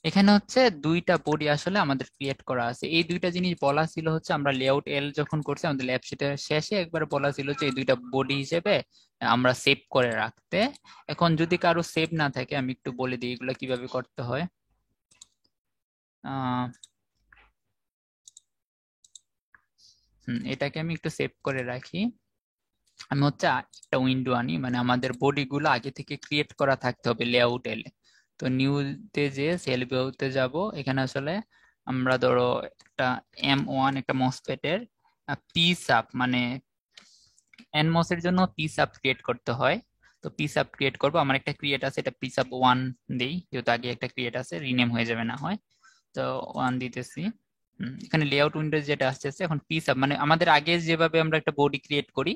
S1: এখানে হচ্ছে দুইটা বডি আসলে আমাদের ক্রিয়েট করা আছে, এই দুইটা জিনিস বলা ছিল হচ্ছে আমরা লেআউট এল যখন করছি আমাদের ল্যাব শিটের শেষে একবার বলা ছিল যে এই দুইটা বডি হিসেবে আমরা সেভ করে রাখতে। এখন যদি কারো সেভ না থাকে আমি একটু বলে দিই এগুলো কিভাবে করতে হয়। আহ এটাকে আমি একটু সেভ করে রাখি। আমি হচ্ছে একটা উইন্ডো আনি, মানে আমাদের বডি গুলো আগে থেকে ক্রিয়েট করা থাকতে হবে লেআউট এলে। তো নিউতে যে সেল ভিউতে যাব, এখানে আসলে আমরা ধরো একটা M1 একটা মসফেটের পি সাব, মানে এনমস এর জন্য পি সাব ক্রিয়েট করতে হয়। তো পিসাব ক্রিয়েট করব, আমার একটা ক্রিয়েট আছে, এটা পিসাব 1 দেই, যেহেতু আগে একটা ক্রিয়েট আছে, রিনেম হয়ে যাবে না হয়, তো 1 দিতেছি। এখানে লেআউট উইন্ডোজ যেটা আসছে এখন পিসাব, মানে আমাদের আগে যেভাবে আমরা একটা বডি ক্রিয়েট করি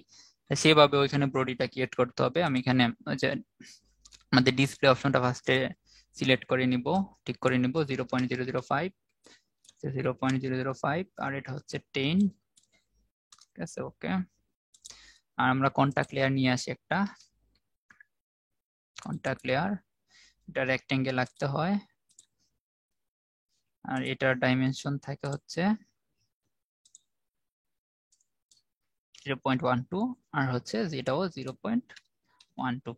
S1: সেভাবে ওইখানে বডিটা ক্রিয়েট করতে হবে। আমি এখানে ওই যে আমাদের ডিসপ্লে অপশনটা ফার্স্টে সিলেক্ট করে নিব, ঠিক করে নিব 0.005, 0.005, আর এটা হচ্ছে 10, ঠিক আছে, ওকে। আর আমরা কন্টাক্ট লেয়ার নিয়ে আসি একটা, কন্টাক্ট লেয়ার, এটা রেক্টেঙ্গেল রাখতে হয়, আর এটার ডাইমেনশন থাকে হচ্ছে 0.12, আর হচ্ছে এটাও 0.12,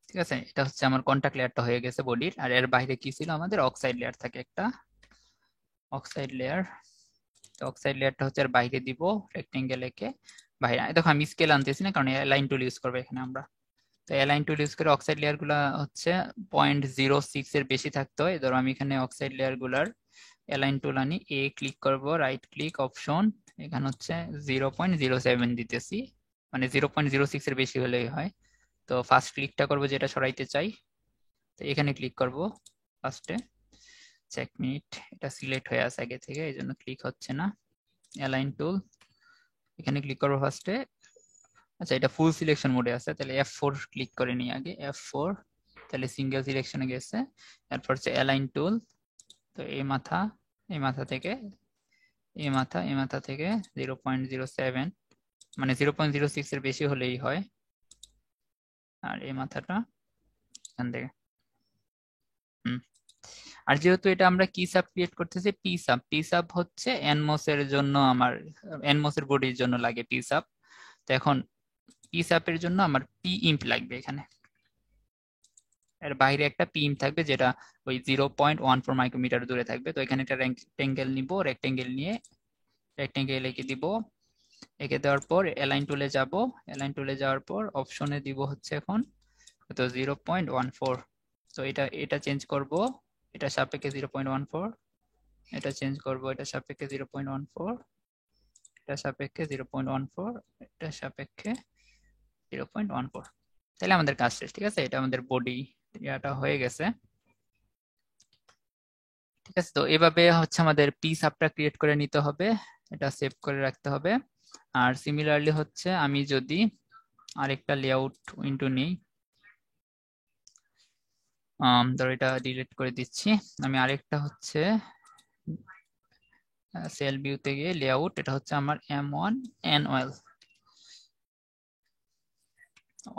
S1: ঠিক আছে। এটা হচ্ছে আমার কন্টাক্ট লেয়ারটা হয়ে গেছে বডির। আর এর বাইরে কি ছিল, আমাদের অক্সাইড লেয়ার থাকে একটা, অক্সাইড লেয়ার। তো অক্সাইড লেয়ারটা হচ্ছে আর বাইরে দিব রেক্টেঙ্গেল এঁকে বাইরে। দেখো আমি স্কেল আনতেছি না, কারণ অ্যালাইন টুল ইউজ করবো এখানে আমরা। তো অ্যালাইন টুল ইউজ করে অক্সাইড লেয়ার গুলা হচ্ছে 0.06 এর বেশি থাকতে হয়। ধরো আমি এখানে অক্সাইড লেয়ার গুলার অ্যালাইন টুল আনি, ক্লিক করব, রাইট ক্লিক অপশন, এখানে হচ্ছে 0.07 দিতেছি, মানে 0.06 এর বেশি হলেই হয়। তো ফার্স্ট ক্লিকটা করবো যেটা সরাইতে চাই, তো এখানে ক্লিক করব ফার্স্টে। চেক মিনিট, এটা সিলেক্ট হয়ে আছে আগে থেকে, এই জন্য ক্লিক হচ্ছে না। অ্যালাইন টুল, এখানে ক্লিক করবো ফার্স্টে। আচ্ছা, এটা ফুল সিলেকশন মোডে আছে, তাহলে F4 ক্লিক করে নিই আগে, F4, তাহলে সিঙ্গেল সিলেকশনে গেছে। তারপর হচ্ছে অ্যালাইন টুল, তো এই মাথা, এই মাথা থেকে এই মাথা, এই মাথা থেকে 0.07, মানে 0.06 এর বেশি হলেই হয়। আর এই মাথাটা এখান থেকে, আর যেহেতু এটা আমরা কি সাব ক্রিয়েট করতেছি, পি সাব হচ্ছে এনমোস এর জন্য, আমার এনমোস এর বডির জন্য লাগে পি সাব। তো এখন পি সাবের জন্য আমার পি ইম্প লাগবে এখানে, এর বাইরে একটা পি ইম্প থাকবে যেটা ওই 0.14 মাইক্রোমিটার দূরে থাকবে। তো এখানে একটা রেক্টেঙ্গেল নিব, রেক্টেঙ্গেল নিয়ে রেক্টেঙ্গেল এঁকে দিব, এঁকে দেওয়ার পর অ্যালাইন টুলে যাব, অ্যালাইন টুলে যাওয়ার পর অপশনে দিব হচ্ছে এখন তো 0.14। তো এটা এটা চেঞ্জ করব, এটা সাপেক্ষে 0.14, এটা চেঞ্জ করব, এটা সাপেক্ষে 0.14, এটা সাপেক্ষে 0.14, এটা সাপেক্ষে 0.14। তাহলে আমাদের কাজ শেষ, ঠিক আছে। এটা আমাদের বডি ইয়াটা হয়ে গেছে, ঠিক আছে। তো এভাবে হচ্ছে আমাদের পি সাবটা ক্রিয়েট করে নিতে হবে, এটা সেভ করে রাখতে হবে। আর সিমিলারলি হচ্ছে আমি যদি আরেকটা লেআউট উইন্ডো নিই, ধরো এটা ডিলিট করে দিচ্ছি, আমি আরেকটা হচ্ছে সেল ভিউতে গিয়ে লেআউট, এটা হচ্ছে আমার M1 NOL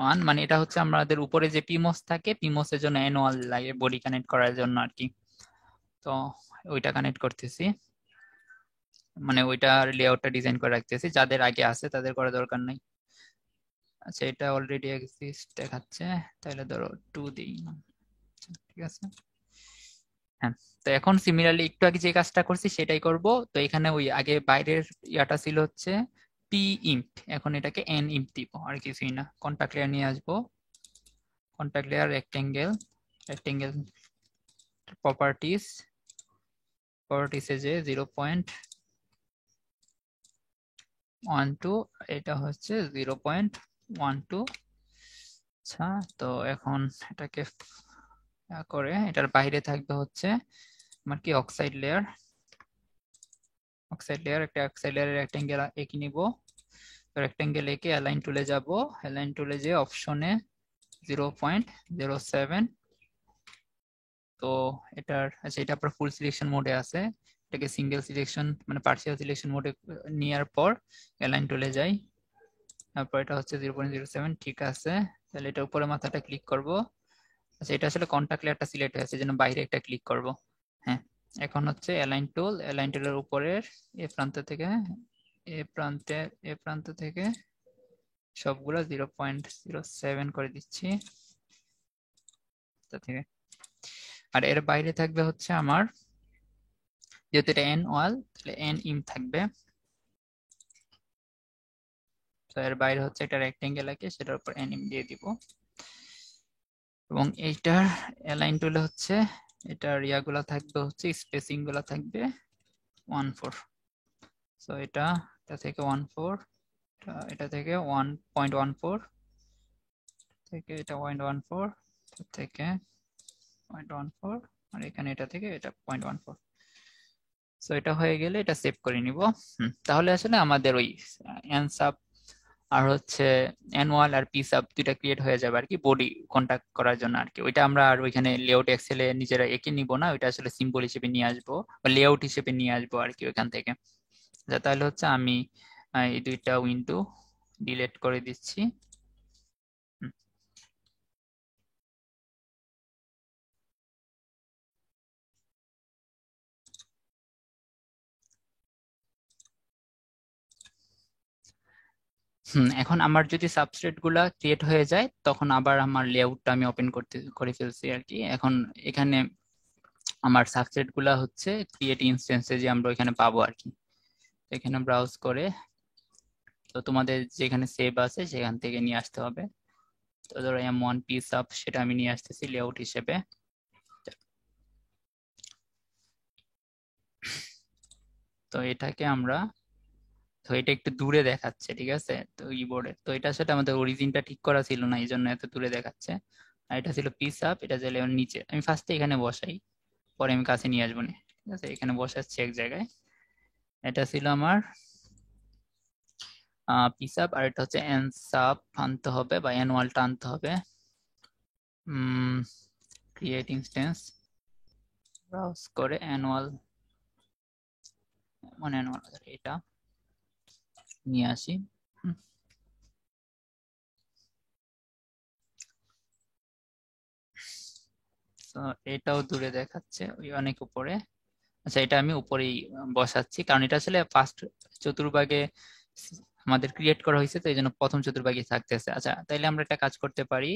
S1: 1, মানে এটা হচ্ছে আমাদের উপরে যে পিমোস থাকে, পিমোসের জন্য অ্যানুয়াল লাগে বডি কানেক্ট করার জন্য আর কি। তো ওইটা কানেক্ট করতেছি, মানে ওইটার লেআউটটা ডিজাইন করে রাখতেছি, যাদের আগে আছে তাদের করা দরকার নাই। আচ্ছা, এটা অলরেডি এক্সিস্ট দেখাচ্ছে, তাহলে ধরো 2 দিই না, ঠিক আছে। হ্যাঁ, তো এখন সিমিলারলি একটু আগে যে কাজটা করছি সেটাই করব। তো এখানে ওই আগে বাইরের ইয়াটা ছিল হচ্ছে পি ইম্প, এখন এটাকে এন ইম্প দিব, আর কিছুই না। কন্টাক্ট লেয়ার নিয়ে আসবো, contact layer rectangle, rectangle properties, প্রপার্টিসে যে 0.12, এটা হচ্ছে 0.12। আচ্ছা, তো এখন এটাকে করে এটার বাইরে থাকবে হচ্ছে আমার কি অক্সাইড লেয়ার, অক্সাইড লেয়ার, একটা অক্সাইড লেয়ারের রেক্টেঙ্গেল এঁকে নিব। রেক্টেঙ্গেল এঁকে অ্যালাইন টুলে যাব, অ্যালাইন টুলে যে অপশনে 0.07। তো এটার, আচ্ছা, এটা আপনার ফুল সিলেকশন মোডে আছে, এটাকে সিঙ্গেল সিলেকশন মানে পার্শিয়াল সিলেকশন মোডে নেওয়ার পর অ্যালাইন টুলে যাই, তারপর এটা হচ্ছে 0.07, ঠিক আছে। তাহলে এটা উপরে মাথাটা ক্লিক করব। আচ্ছা, এটা আসলে কন্টাক্ট লেয়ারটা সিলেক্ট হয়েছে, জন্য বাইরে একটা ক্লিক করব। হ্যাঁ, এখন হচ্ছে অ্যালাইন টুল, অ্যালাইন টুলের উপরের এ প্রান্ত থেকে এ প্রান্ত থেকে সবগুলো 0.07 করে দিচ্ছি থেকে। আর এর বাইরে থাকবে হচ্ছে আমার, যেহেতু এটা এন ওয়াল, তাহলে এন ইম থাকবে। তো এর বাইরে হচ্ছে একটা রেক্টেঙ্গেল আছে, সেটার উপর এন ইম দিয়ে দিব। এবং এইটার অ্যালাইন টুলে হচ্ছে এটার ইয়াগুলা থাকবে হচ্ছে স্পেসিং গুলা থাকবে 1.4। সো এটা থেকে 1.4, এটা থেকে 1.14, থেকে এটা 0.14, থেকে 0.14, আর এখানে এটা থেকে এটা 0.14। সো এটা হয়ে গেলে এটা সেভ করে নিব। তাহলে আসলে আমাদের ওই এনসাব আর হচ্ছে অ্যানুয়াল আর পিসাব দুইটা ক্রিয়েট হয়ে যাবে আর কি, বডি কন্টাক্ট করার জন্য আর কি। ওইটা আমরা আর ওইখানে লেআউট এক্সেলে নিজেরা এঁকে নিব না, ওইটা আসলে সিম্বল হিসেবে নিয়ে আসবো বা লেআউট হিসেবে নিয়ে আসবো আর কি ওইখান থেকে। তাহলে হচ্ছে আমি এই দুইটা উইন্ডো ডিলিট করে দিচ্ছি। এখন আমার যদি সাবস্ট্রেট গুলা ক্রিয়েট হয়ে যায় তখন আবার আমার লেআউটটা আমি ওপেন করে ফেলছি আর কি। এখন এখানে আমার সাবস্ট্রেট গুলা হচ্ছে ক্রিয়েট ইনস্টেন্সে যে আমরা এখানে পাবো আর কি। এখানে ব্রাউজ করে তো তোমাদের যেখানে সেভ আছে সেখান থেকে নিয়ে আসতে হবে। তো ধরো M1 পিস আপ, সেটা আমি নিয়ে আসতেছি লেআউট হিসেবে। তো এটাকে আমরা, তো এটা একটু দূরে দেখাচ্ছে, ঠিক আছে, তো কিবোর্ডে তো এটা আসলে আমাদের অরিজিনটা ঠিক করা ছিল না, এই জন্য এত দূরে দেখাচ্ছে। আর এটা ছিল পিস আপ, এটা ছিল নিচে। আমি ফার্স্টে এখানে বসাই, পরে আমি কাছে নিয়ে আসবো না, ঠিক আছে, এখানে বসাচ্ছি এক জায়গায়। এটা ছিল আমার পিস আপ, আর এটা হচ্ছে এন সাব আনতে হবে বা অ্যানুয়ালটা আনতে হবে। ক্রিয়েট ইনস্টেন্স, ব্রাউজ করে অ্যানুয়াল, অ্যানুয়াল এটা নিয়ে আসি। তো এটাও দূরে দেখাচ্ছে, ওই অনেক উপরে। আচ্ছা, এটা আমি উপরেই বসাচ্ছি, কারণ এটা আসলে ফার্স্ট চতুর্ভাগে আমাদের ক্রিয়েট করা হয়েছে, তো এই জন্য প্রথম চতুর্ভাগে থাকতেছে। আচ্ছা, তাইলে আমরা একটা কাজ করতে পারি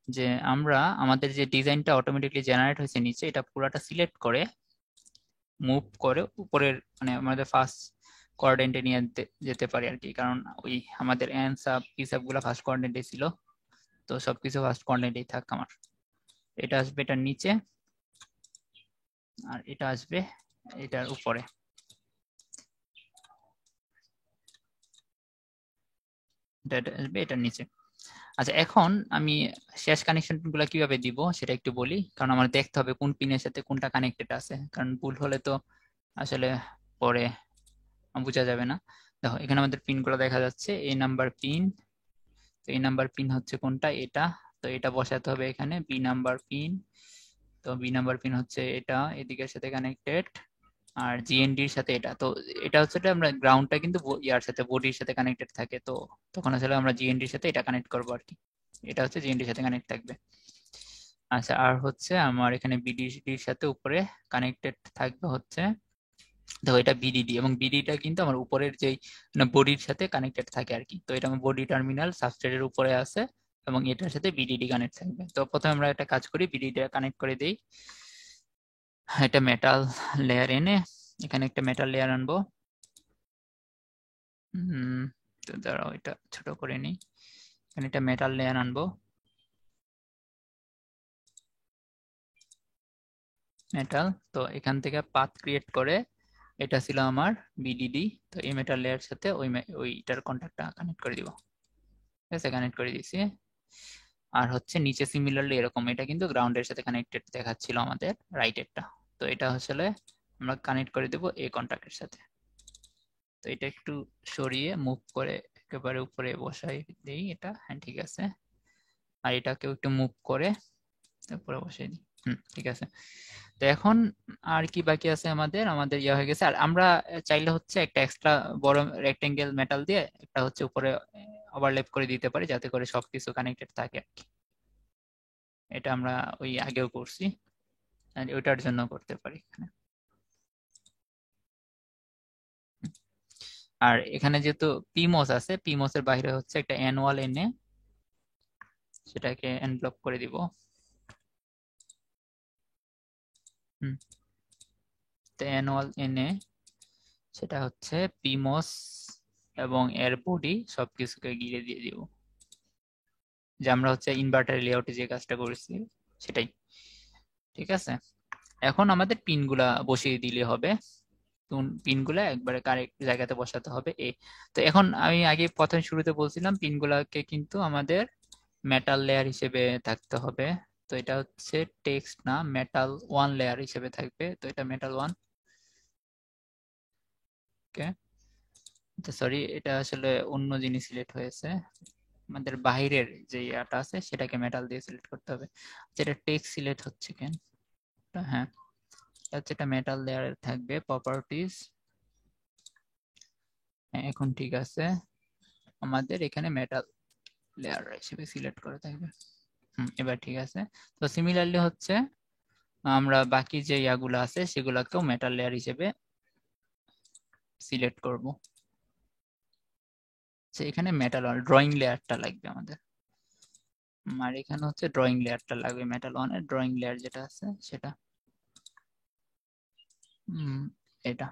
S1: যে আমরা আমাদের যে ডিজাইনটা অটোমেটিকলি জেনারেট হয়েছে নিচে, এটা পুরাটা সিলেক্ট করে মুভ করে উপরের মানে আমাদের ফার্স্ট কোয়াড্রেন্টে নিয়ে যেতে পারি আর কি। কারণ ওই আমাদের অ্যান্সাব পিসাব গুলা ফার্স্ট কোয়াড্রেন্টে ছিল, তো সবকিছু ফার্স্ট কোয়াড্রেন্টেই থাক আমার। এটা আসবে এটার নিচে, আর এটা আসবে এটার উপরে, এটা আসবে এটার নিচে। আচ্ছা, এখন আমি শেষ কানেকশন গুলা কিভাবে দিব সেটা একটু বলি, কারণ আমার দেখতে হবে কোন পিনের সাথে কোনটা কানেক্টেড আছে, কারণ ভুল হলে তো আসলে পরে বোঝা যাবে না। দেখো এখানে আমাদের পিন গুলো দেখা যাচ্ছে, এই নাম্বার পিন, তো এই নাম্বার পিন হচ্ছে কোনটা, এটা। তো এটা বসাতে হবে এখানে, বি নাম্বার পিন। তো বি নাম্বার পিন হচ্ছে এটা, এদিকের সাথে কানেক্টেড, আর জিএনডি এর সাথে এটা। তো এটা হচ্ছে আমরা গ্রাউন্ডটা কিন্তু ইয়ার সাথে বডির সাথে কানেক্টেড থাকে, তো তখন আসলে আমরা জিএনডি এর সাথে এটা কানেক্ট করবো আর কি। এটা হচ্ছে জিএনডি এর সাথে কানেক্ট থাকবে। আচ্ছা, আর হচ্ছে আমার এখানে বিডিডির সাথে উপরে কানেক্টেড থাকবে হচ্ছে, দেখো এটা বিডিডি, এবং বিডিটা কিন্তু আমার উপরের যেই বডির সাথে কানেক্টেড থাকে আর কি। তো এটা আমার বডি টার্মিনাল সাবস্ট্রেটের উপরে আছে, এবং এটার সাথে বিডিডি কানেক্ট থাকবে। তো প্রথমে আমরা একটা কাজ করি, বিডিডি কানেক্ট করে দেই। এটা মেটাল লেয়ার এনে এখানে একটা মেটাল লেয়ার আনবো। তো দাঁড়াও এটা ছোট করে নিই, এখানে একটা মেটাল লেয়ার আনবো, মেটাল। তো এখান থেকে পাথ ক্রিয়েট করে, এটা ছিল আমার বিডিডি, তো এই মেটাল লেয়ার সাথে ওইটার কন্ট্যাক্টটা কানেক্ট করে দিব। ঠিক আছে, কানেক্ট করে দিছি। আর হচ্ছে নিচে সিমিলারলি এরকম, এটা কিন্তু গ্রাউন্ডের সাথে কানেক্টেড দেখাচ্ছিল আমাদের রাইটেরটা, তো এটা আসলে আমরা কানেক্ট করে দেব এই কন্ট্যাক্টের সাথে। তো এটা একটু সরিয়ে মুভ করে একেবারে উপরে বসাই দিই, এটা হ্যাঁ ঠিক আছে। আর এটাকেও একটু মুভ করে উপরে বসাই দিই, ঠিক আছে। তো এখন আর কি বাকি আছে, আমাদের আমাদের ইয়ে হয়ে গেছে। আর আমরা চাইলে হচ্ছে একটা এক্সট্রা বড় রেক্টেঙ্গেল মেটাল দিয়ে একটা হচ্ছে উপরে ওভারল্যাপ করে দিতে পারি, যাতে করে সবকিছু কানেক্টেড থাকে আর কি। এটা আমরা ওই আগেও করছি, আর ওইটার জন্য করতে পারি এখানে। আর এখানে যেহেতু পিমোস আছে, পিমোসের বাইরে হচ্ছে একটা অ্যানুয়াল এনে সেটাকে এনব্লক করে দিব। তো অ্যানুয়াল এনে সেটা হচ্ছে পিমোস এবং এর বডি সবকিছুকে ঘিরে দিয়ে দিব, যে আমরা হচ্ছে ইনভার্টার লেআউটে যে কাজটা করেছি সেটাই। ঠিক আছে, এখন আমাদের পিনগুলা বসিয়ে দিলে হবে। পিনগুলা একবারে কারেক্ট জায়গাতে বসাতে হবে। তো এখন আমি আগে প্রথম শুরুতে বলছিলাম পিনগুলাকে কিন্তু আমাদের মেটাল লেয়ার হিসেবে থাকতে হবে। তো এটা হচ্ছে টেক্সট না, মেটাল ওয়ান লেয়ার হিসেবে থাকবে। তো এটা মেটাল ওয়ান। ওকে, সরি, এটা আসলে অন্য জিনিস সিলেক্ট হয়েছে। আমাদের বাহিরের যে ইয়াটা আছে সেটাকে মেটাল দিয়ে সিলেক্ট করতে হবে। যেটা টেক্সট সিলেক্ট হচ্ছে কেন? হ্যাঁ, এটা মেটাল লেয়ারে থাকবে, প্রপার্টিজ। হ্যাঁ, এখন ঠিক আছে, আমাদের এখানে মেটাল লেয়ার হিসেবে সিলেক্ট করে থাকবে। এবার ঠিক আছে। তো সিমিলারলি হচ্ছে আমরা বাকি যে ইয়াগুলো আছে সেগুলোকেও মেটাল লেয়ার হিসেবে সিলেক্ট করব। এখানে মেটাল ড্রয়িং লেয়ারটা লাগবে আমাদের, আর এখানে হচ্ছে ড্রয়িং লেয়ারটা লাগবে, মেটাল ওয়ানের ড্রয়িং লেয়ার যেটা আছে সেটা। এটা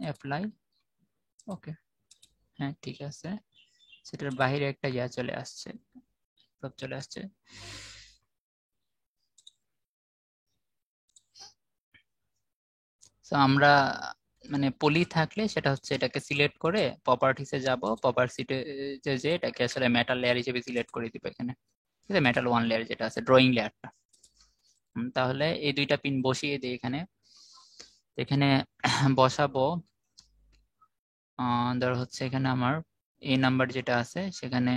S1: অ্যাপ্লাই। ওকে, হ্যাঁ ঠিক আছে। সেটার বাইরে একটা ইয়া চলে আসছে, সব চলে আসছে। তো আমরা মানে পলি থাকলে সেটা হচ্ছে এটাকে সিলেক্ট করে প্রপার্টিসে যাব, প্রপার্টিসে যে এটাকে আসলে মেটাল লেয়ার হিসেবে সিলেক্ট করে দিব এখানে। ঠিক আছে, মেটাল ওয়ান লেয়ার যেটা আছে ড্রয়িং লেয়ারটা। তাহলে এই দুইটা পিন বসিয়ে দিই এখানে। এখানে বসাবো, ধরো হচ্ছে এখানে আমার এ নাম্বার যেটা আছে সেখানে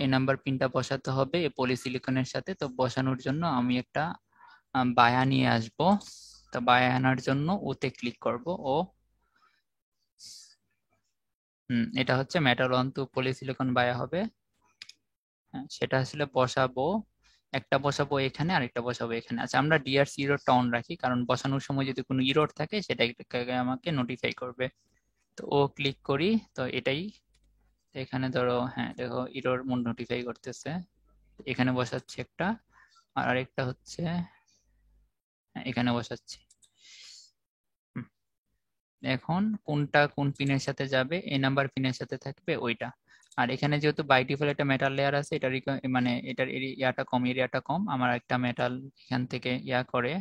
S1: এ নাম্বার পিনটা বসাতে হবে এই পলিসিলিকনের সাথে। তো বসানোর জন্য আমি একটা বায়া নিয়ে আসব। তো বায়া আনার জন্য ওতে ক্লিক করব। ও এটা হচ্ছে মেটাল ওয়ান টু পলিসিলিকন বায়া হবে। হ্যাঁ, সেটা আসলে বসাবো, একটা বসাবো এখানে আর একটা বসাবো এখানে। আচ্ছা, আমরা ডিআরসি ইরোরটা অন রাখি, কারণ বসানোর সময় যদি কোনো ইরোর থাকে সেটা আমাকে নোটিফাই করবে। তো ও ক্লিক করি, তো এটাই। তো এখানে ধরো, হ্যাঁ দেখো ইরোর মোড নোটিফাই করতেছে। এখানে বসাচ্ছি একটা, আর আরেকটা হচ্ছে এখানে বসাচ্ছি। হুম, এখন কোনটা কোন পিনের সাথে যাবে, এ নাম্বার পিনের সাথে থাকবে ওইটা। আর এখানে যেহেতু বাই ডিফল্ট একটা মেটাল লেয়ার আছে, এটার মানে এটার ইয়াটা কম, এরিয়াটা কম, আমার একটা মেটাল এখান থেকে ইয়া করে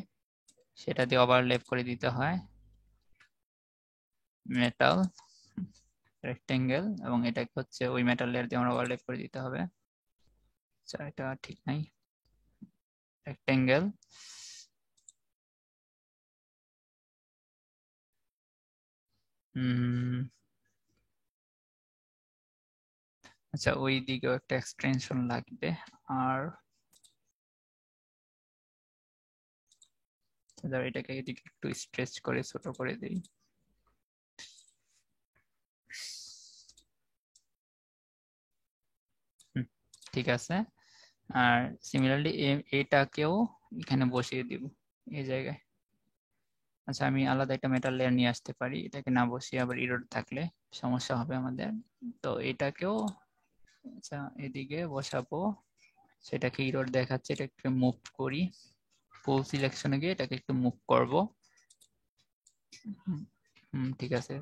S1: সেটা দিয়ে ওভারল্যাপ করে দিতে হয়, মেটাল রেক্টেঙ্গেল, এবং এটাকে হচ্ছে ওই মেটাল লেয়ার দিয়ে আমার ওভারল্যাপ করে দিতে হবে। আচ্ছা, এটা ঠিক নাই, রেক্টেঙ্গেল। আচ্ছা, ওই দিকেও একটা এক্সটেনশন লাগবে। আর ধর এটাকে এদিকে একটু স্ট্রেচ করে ছোট করে দিই। ঠিক আছে। আর সিমিলারলি এটাকেও এখানে বসিয়ে দিব এই জায়গায়। আচ্ছা, আমি আলাদা একটা মেটাল লেয়ার নিয়ে আসতে পারি, এটাকে না বসিয়ে, আবার ইরোর থাকলে সমস্যা হবে আমাদের। তো এটাকেও আচ্ছা এদিকে বসাবো, সেটাকে ইরোর দেখাচ্ছে, এটা একটু মুভ করি, ফুল সিলেকশনে গিয়ে এটাকে একটু মুভ করব। ঠিক আছে।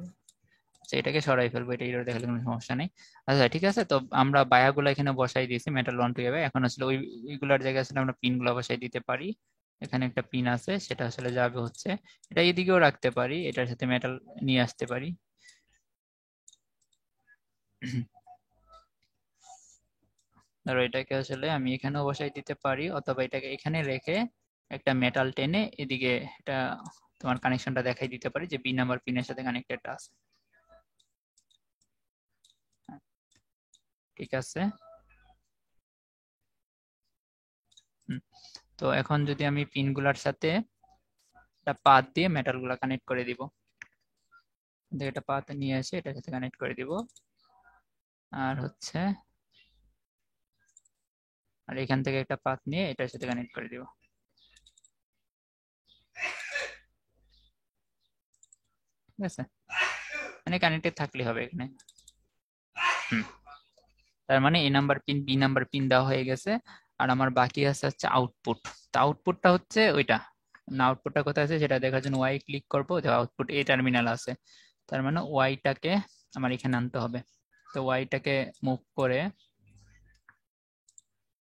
S1: আচ্ছা, এটাকে সরাই ফেলবো, এটা ইরোর দেখালে কোনো সমস্যা নেই। আচ্ছা ঠিক আছে, তো আমরা বায়াগুলো এখানে বসাই দিয়েছি মেটাল ওয়ান টু যাবে। এখন আসলে ওইগুলোর জায়গায় আসলে আমরা পিন গুলো বসাই দিতে পারি। এখানে একটা পিন আছে, সেটা আসলে যাবে হচ্ছে, এটা এদিকেও রাখতে পারি, এটার সাথে মেটাল নিয়ে আসতে পারি। ধরো এটাকে আসলে আমি এখানেও বসাই দিতে পারি, অথবা এটাকে এখানে রেখে একটা মেটাল টেনে এদিকে এটা তোমার কানেকশনটা দেখাই দিতে পারি যে বি নাম্বার পিনের সাথে কানেক্টেড আছে। হ্যাঁ, ঠিক আছে। হুম, তো এখন যদি আমি পিনগুলার সাথে একটা পাত দিয়ে মেটাল গুলা কানেক্ট করে দিব, এটা পাত নিয়ে এসে এটার সাথে কানেক্ট করে দিব। আর হচ্ছে আর এখান থেকে একটা পাত নিয়ে এটার সাথে কানেক্ট করে দিব। ঠিক আছে, মানে কানেক্টেড থাকলে হবে এখানে। হুম, তার মানে A number pin B number pin দেওয়া হয়ে গেছে। আর আমার বাকি আছে হচ্ছে আউটপুট। তো আউটপুটটা হচ্ছে ওইটা, না আউটপুটটা কোথায় আছে সেটা দেখার জন্য ওয়াই ক্লিক করবো, যে আউটপুট এ টার্মিনাল আছে। তার মানে ওয়াইটাকে আমার এখানে আনতে হবে। তো ওয়াইটাকে মুভ করে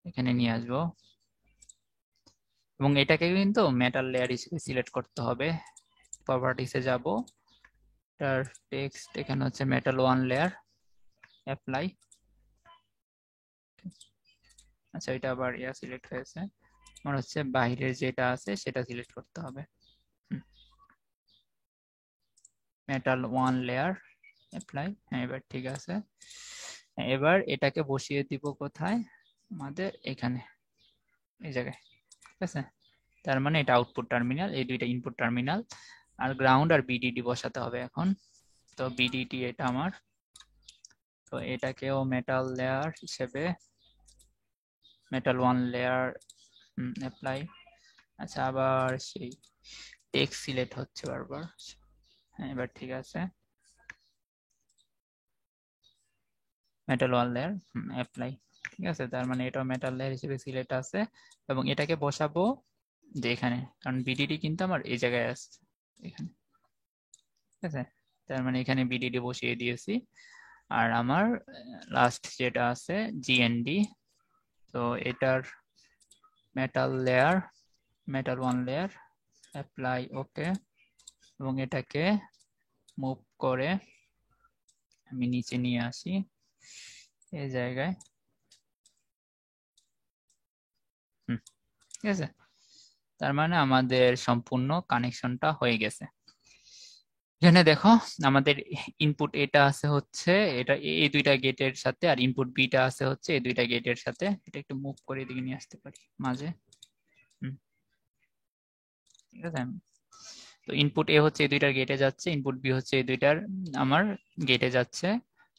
S1: এখানে নিয়ে আসবো, এবং এটাকে কিন্তু মেটাল লেয়ার হিসেবে সিলেক্ট করতে হবে। প্রপার্টিসে যাব, তার টেক্সট এখানে হচ্ছে মেটাল ওয়ান লেয়ার, অ্যাপ্লাই। আচ্ছা এটা আবার সিলেক্ট হয়েছে, আমার হচ্ছে বাইরের যেটা আছে সেটা সিলেক্ট করতে হবে। মেটাল 1 লেয়ার অ্যাপ্লাই, হ্যাঁ এবার ঠিক আছে। এবার এটাকে বসিয়ে দিব কোথায়, আমাদের এখানে এই জায়গায়, ঠিক আছে। তার মানে এটা আউটপুট টার্মিনাল, এই দুইটা ইনপুট টার্মিনাল, আর গ্রাউন্ড আর বিডিডি বসাতে হবে এখন। তো বিডিডি এটা আমার, তো এটাকেও মেটাল লেয়ার হিসেবে মেটাল 1 লেয়ার অ্যাপ্লাই। আচ্ছা আবার সেই টেক্সট সিলেক্ট হচ্ছে বারবার, হ্যাঁ এবার ঠিক আছে। মেটাল 1 লেয়ার অ্যাপ্লাই, ঠিক আছে। তার মানে এটা মেটাল লেয়ার হিসেবে সিলেক্ট আছে, এবং এটাকে বসাবো যে এখানে, কারণ বিডিডি কিন্তু আমার এই জায়গায় আসছে এখানে, ঠিক আছে। তার মানে এখানে বিডিডি বসিয়ে দিয়েছি। আর আমার লাস্ট যেটা আছে জিএনডি, তো এটার metal layer, metal 1 layer apply, okay. এবং এটাকে মুভ করে আমি নিচে নিয়ে আসি এই জায়গায়, ঠিক আছে। তার মানে আমাদের সম্পূর্ণ কানেকশনটা হয়ে গেছে। এখানে দেখো আমাদের ইনপুট এটা আছে হচ্ছে এটা এই দুইটা গেটের সাথে, আর ইনপুট বিটা আছে হচ্ছে এই দুইটা গেটের সাথে। এটা একটু মুভ করে এদিকে নিয়ে আসতে পারি মাঝে, ঠিক আছে। তো ইনপুট এ হচ্ছে এই দুইটার গেটে যাচ্ছে, ইনপুট বি হচ্ছে এই দুইটার আমার গেটে যাচ্ছে।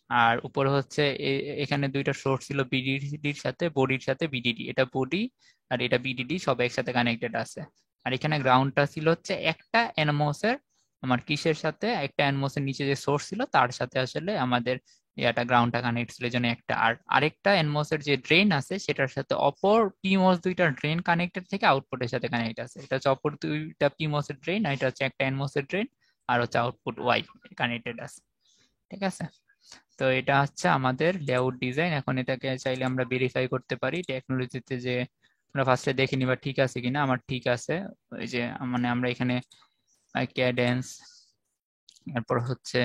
S1: আর উপরে হচ্ছে এখানে দুইটা সোর্স ছিল বিডিডির সাথে, বডির সাথে বিডিডি, এটা বডি আর এটা বিডিডি সব একসাথে কানেক্টেড আছে। আর এখানে গ্রাউন্ডটা ছিল হচ্ছে একটা এনএমওস এর, আমার কিসের সাথে, একটা এনএমওস এর নিচে যে সোর্স ছিল তার সাথে আসলে আমাদের এটা গ্রাউন্ডটা কানেক্ট ছিল, এই জন্য একটা। আর আরেকটা এনএমওস এর যে ড্রেন আছে সেটার সাথে অপর পিমোস দুইটা ড্রেন কানেক্টেড থেকে আউটপুটের সাথে কানেক্ট আছে। এটা হচ্ছে অপর দুইটা পিমোস এর ড্রেন, আর এটা হচ্ছে একটা এনএমওস এর ড্রেন, আর হচ্ছে আউটপুট ওয়াই কানেক্টেড আছে, ঠিক আছে। তো এটা হচ্ছে আমাদের লেআউট ডিজাইন। এখন এটাকে চাইলে আমরা ভেরিফাই করতে পারি টেকনোলজিতে, যে আমরা ফার্স্টে দেখে নিবা ঠিক আছে কিনা। আমার ঠিক আছে, ওই যে মানে আমরা এখানে ক্যাডেন্স, এরপর হচ্ছে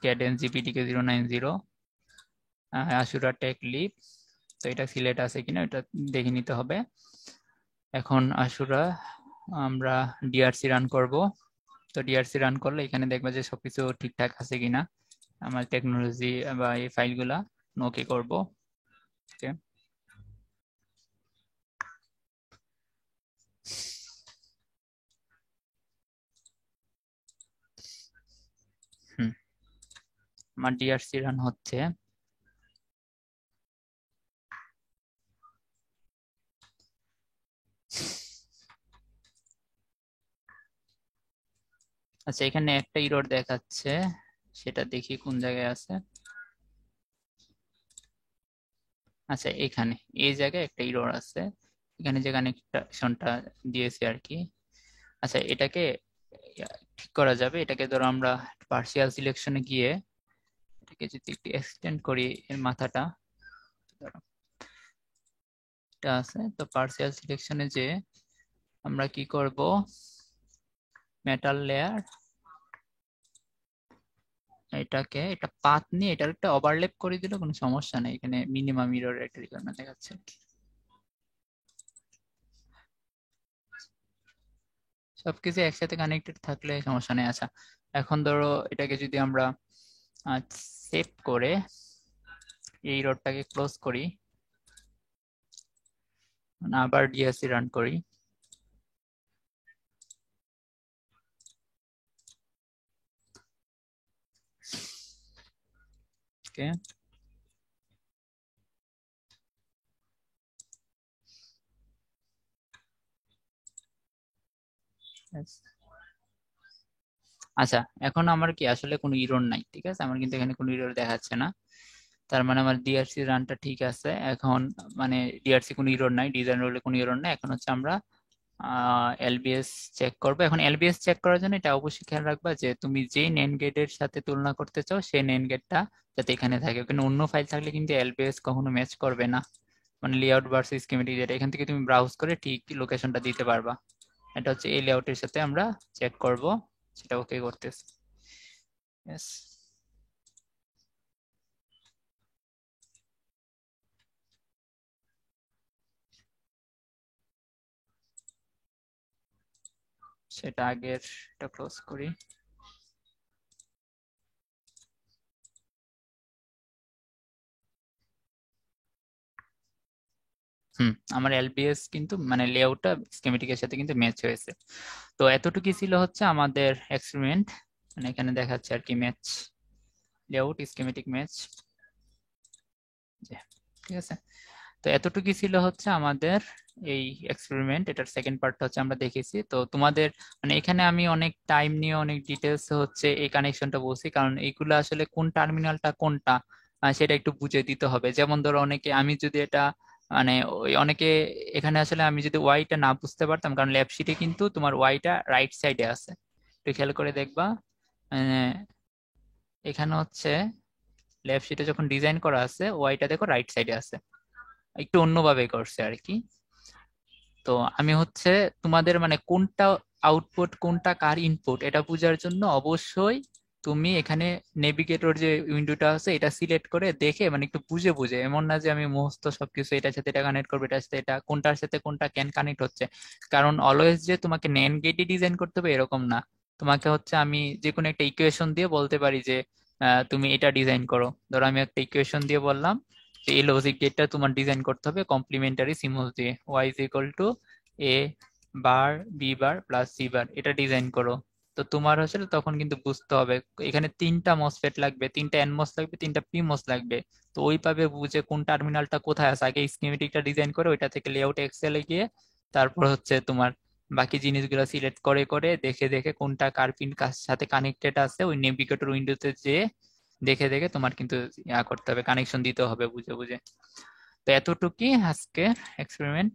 S1: ক্যাডেন্স জিপিটিকে 090, আশুরা টেক লিপ, তো এটা সিলেক্ট আছে কিনা এটা দেখে নিতে হবে। এখন আশুরা আমরা ডিআরসি রান করব। তো ডিআরসি রান করলে এখানে দেখবে যে সবকিছু ঠিকঠাক আছে কিনা, আমার টেকনোলজি বা এই ফাইলগুলা ওকে করব, ওকে। হুম, আমার ডিআরসি রান হচ্ছে। আচ্ছা এখানে একটা ইরর দেখাচ্ছে, সেটা দেখি কোন জায়গায় আছে। আচ্ছা এখানে এই জায়গায় একটা ইরর আছে, এখানে যে কানেকশনটা দিয়েছি আর কি। আচ্ছা এটাকে ঠিক করা যাবে। এটাকে ধরো আমরা পার্সিয়াল সিলেকশনে গিয়ে এটাকে যদি একটু এক্সটেন্ড করি এর মাথাটা, ধরো এটা আছে, তো পার্সিয়াল সিলেকশনে যে আমরা কি করব, মেটাল লেয়ার এটাকে এটা পাথ নিয়ে এটার একটা ওভারল্যাপ করে দিলে কোনো সমস্যা নেই, এখানে মিনিমাম ইরর একটা রিকোয়ারমেন্ট দেখাচ্ছে। সবকিছু একসাথে কানেক্টেড থাকলে সমস্যা নেই। আচ্ছা এখন ধরো এটাকে যদি আমরা সেভ করে এই রোডটাকে ক্লোজ করি, আবার ডিএসসি রান করি, ওকে। আচ্ছা এখন আমার কি আসলে কোনো ইরর নাই, ঠিক আছে। আমার কিন্তু এখানে কোনো ইরর দেখাচ্ছে না, তার মানে আমার ডিআরসি রানটা ঠিক আছে এখন। মানে ডিআরসি কোনো ইরর নাই, ডিজাইন রোলে কোনো ইরর নাই। এখন হচ্ছে আমরা এলবিএস চেক করবো। এখন এলবিএস চেক করার জন্য এটা অবশ্যই খেয়াল রাখবা যে তুমি যেই নেন গেটের সাথে তুলনা করতে চাও সেই নেন গেটটা যাতে এখানে থাকে, ওখানে অন্য ফাইল থাকলে কিন্তু এলবিএস কখনো ম্যাচ করবে না। মানে লেআউট ভার্সেস স্কিমেটিক, যেটা এখান থেকে তুমি ব্রাউজ করে ঠিক লোকেশনটা দিতে পারবা। এটা হচ্ছে এই লেআউটের সাথে আমরা চেক করব, সেটা ওকে করতেছি। Yes. সেটা আগের এটা ক্লোজ করি। আমার এলবিএস কিন্তু মানে লেআউটটা স্কিমেটিকের সাথে কিন্তু ম্যাচ হয়েছে। তো এতটুকুই ছিল হচ্ছে আমাদের এক্সপেরিমেন্ট, মানে এখানে দেখাচ্ছে আর কি ম্যাচ, লেআউট স্কিমেটিক ম্যাচ। ঠিক আছে, তো এতটুকুই ছিল হচ্ছে আমাদের এই এক্সপেরিমেন্ট। এটার সেকেন্ড পার্টটা হচ্ছে আমরা দেখেছি। তো তোমাদের মানে এখানে আমি অনেক টাইম নিয়ে অনেক ডিটেলস হচ্ছে এই কানেকশনটা বলছি, কারণ এইগুলো আসলে কোন টার্মিনালটা কোনটা সেটা একটু বুঝে দিতে হবে। যেমন ধরো অনেকে, আমি যদি এটা মানে ওই অনেকে এখানে আসলে আমি যদি ওয়াইটা না বুঝতে পারতাম, কারণ ল্যাব শিটে কিন্তু তোমার ওয়াইটা রাইট সাইডে আছে, একটু খেয়াল করে দেখবা। আহ, এখানে হচ্ছে ল্যাব শিটে যখন ডিজাইন করা আছে ওয়াইটা দেখো রাইট সাইডে আছে, একটু অন্যভাবে করছে আর কি। তো আমি হচ্ছে তোমাদের মানে কোনটা আউটপুট কোনটা কার ইনপুট এটা বোঝার জন্য অবশ্যই তুমি এখানে নেভিগেটর যে উইন্ডোটা আছে এটা সিলেক্ট করে দেখে মানে একটু বুঝে বুঝে, এমন না যে আমি মুখস্থ সবকিছু এটার সাথে এটা কানেক্ট করবো, এটার সাথে এটা, কোনটার সাথে কোনটা ক্যান কানেক্ট হচ্ছে। কারণ অলওয়েজ যে তোমাকে ন্যান্ড গেটই ডিজাইন করতে হবে এরকম না। তোমাকে হচ্ছে আমি যে কোনো একটা ইকুয়েশন দিয়ে বলতে পারি যে তুমি এটা ডিজাইন করো। ধরো আমি একটা ইকুয়েশন দিয়ে বললাম যে এই লজিক গেটটা তোমার ডিজাইন করতে হবে কমপ্লিমেন্টারি সিম্বল দিয়ে, Y is equal to A bar B bar plus C bar, এটা ডিজাইন করো। তো তোমার হচ্ছে তখন কিন্তু বুঝতে হবে এখানে তিনটা মসফেট লাগবে, তিনটা এনমস লাগবে, তিনটা পিমস লাগবে। তো ওইভাবে বুঝে কোন টার্মিনালটা কোথায় আছে আগে স্কিমেটিকটা ডিজাইন করে ওইটা থেকে লেআউট এক্সেলে গিয়ে তারপর হচ্ছে তোমার বাকি জিনিসগুলো সিলেক্ট করে করে দেখে দেখে কোনটা কার পিন কার সাথে কানেক্টেড আছে ওই নেভিগেটর উইন্ডোতে যে দেখে দেখে তোমার কিন্তু করতে হবে, কানেকশন দিতে হবে বুঝে বুঝে। তো এতটুকুই আজকের এক্সপেরিমেন্ট।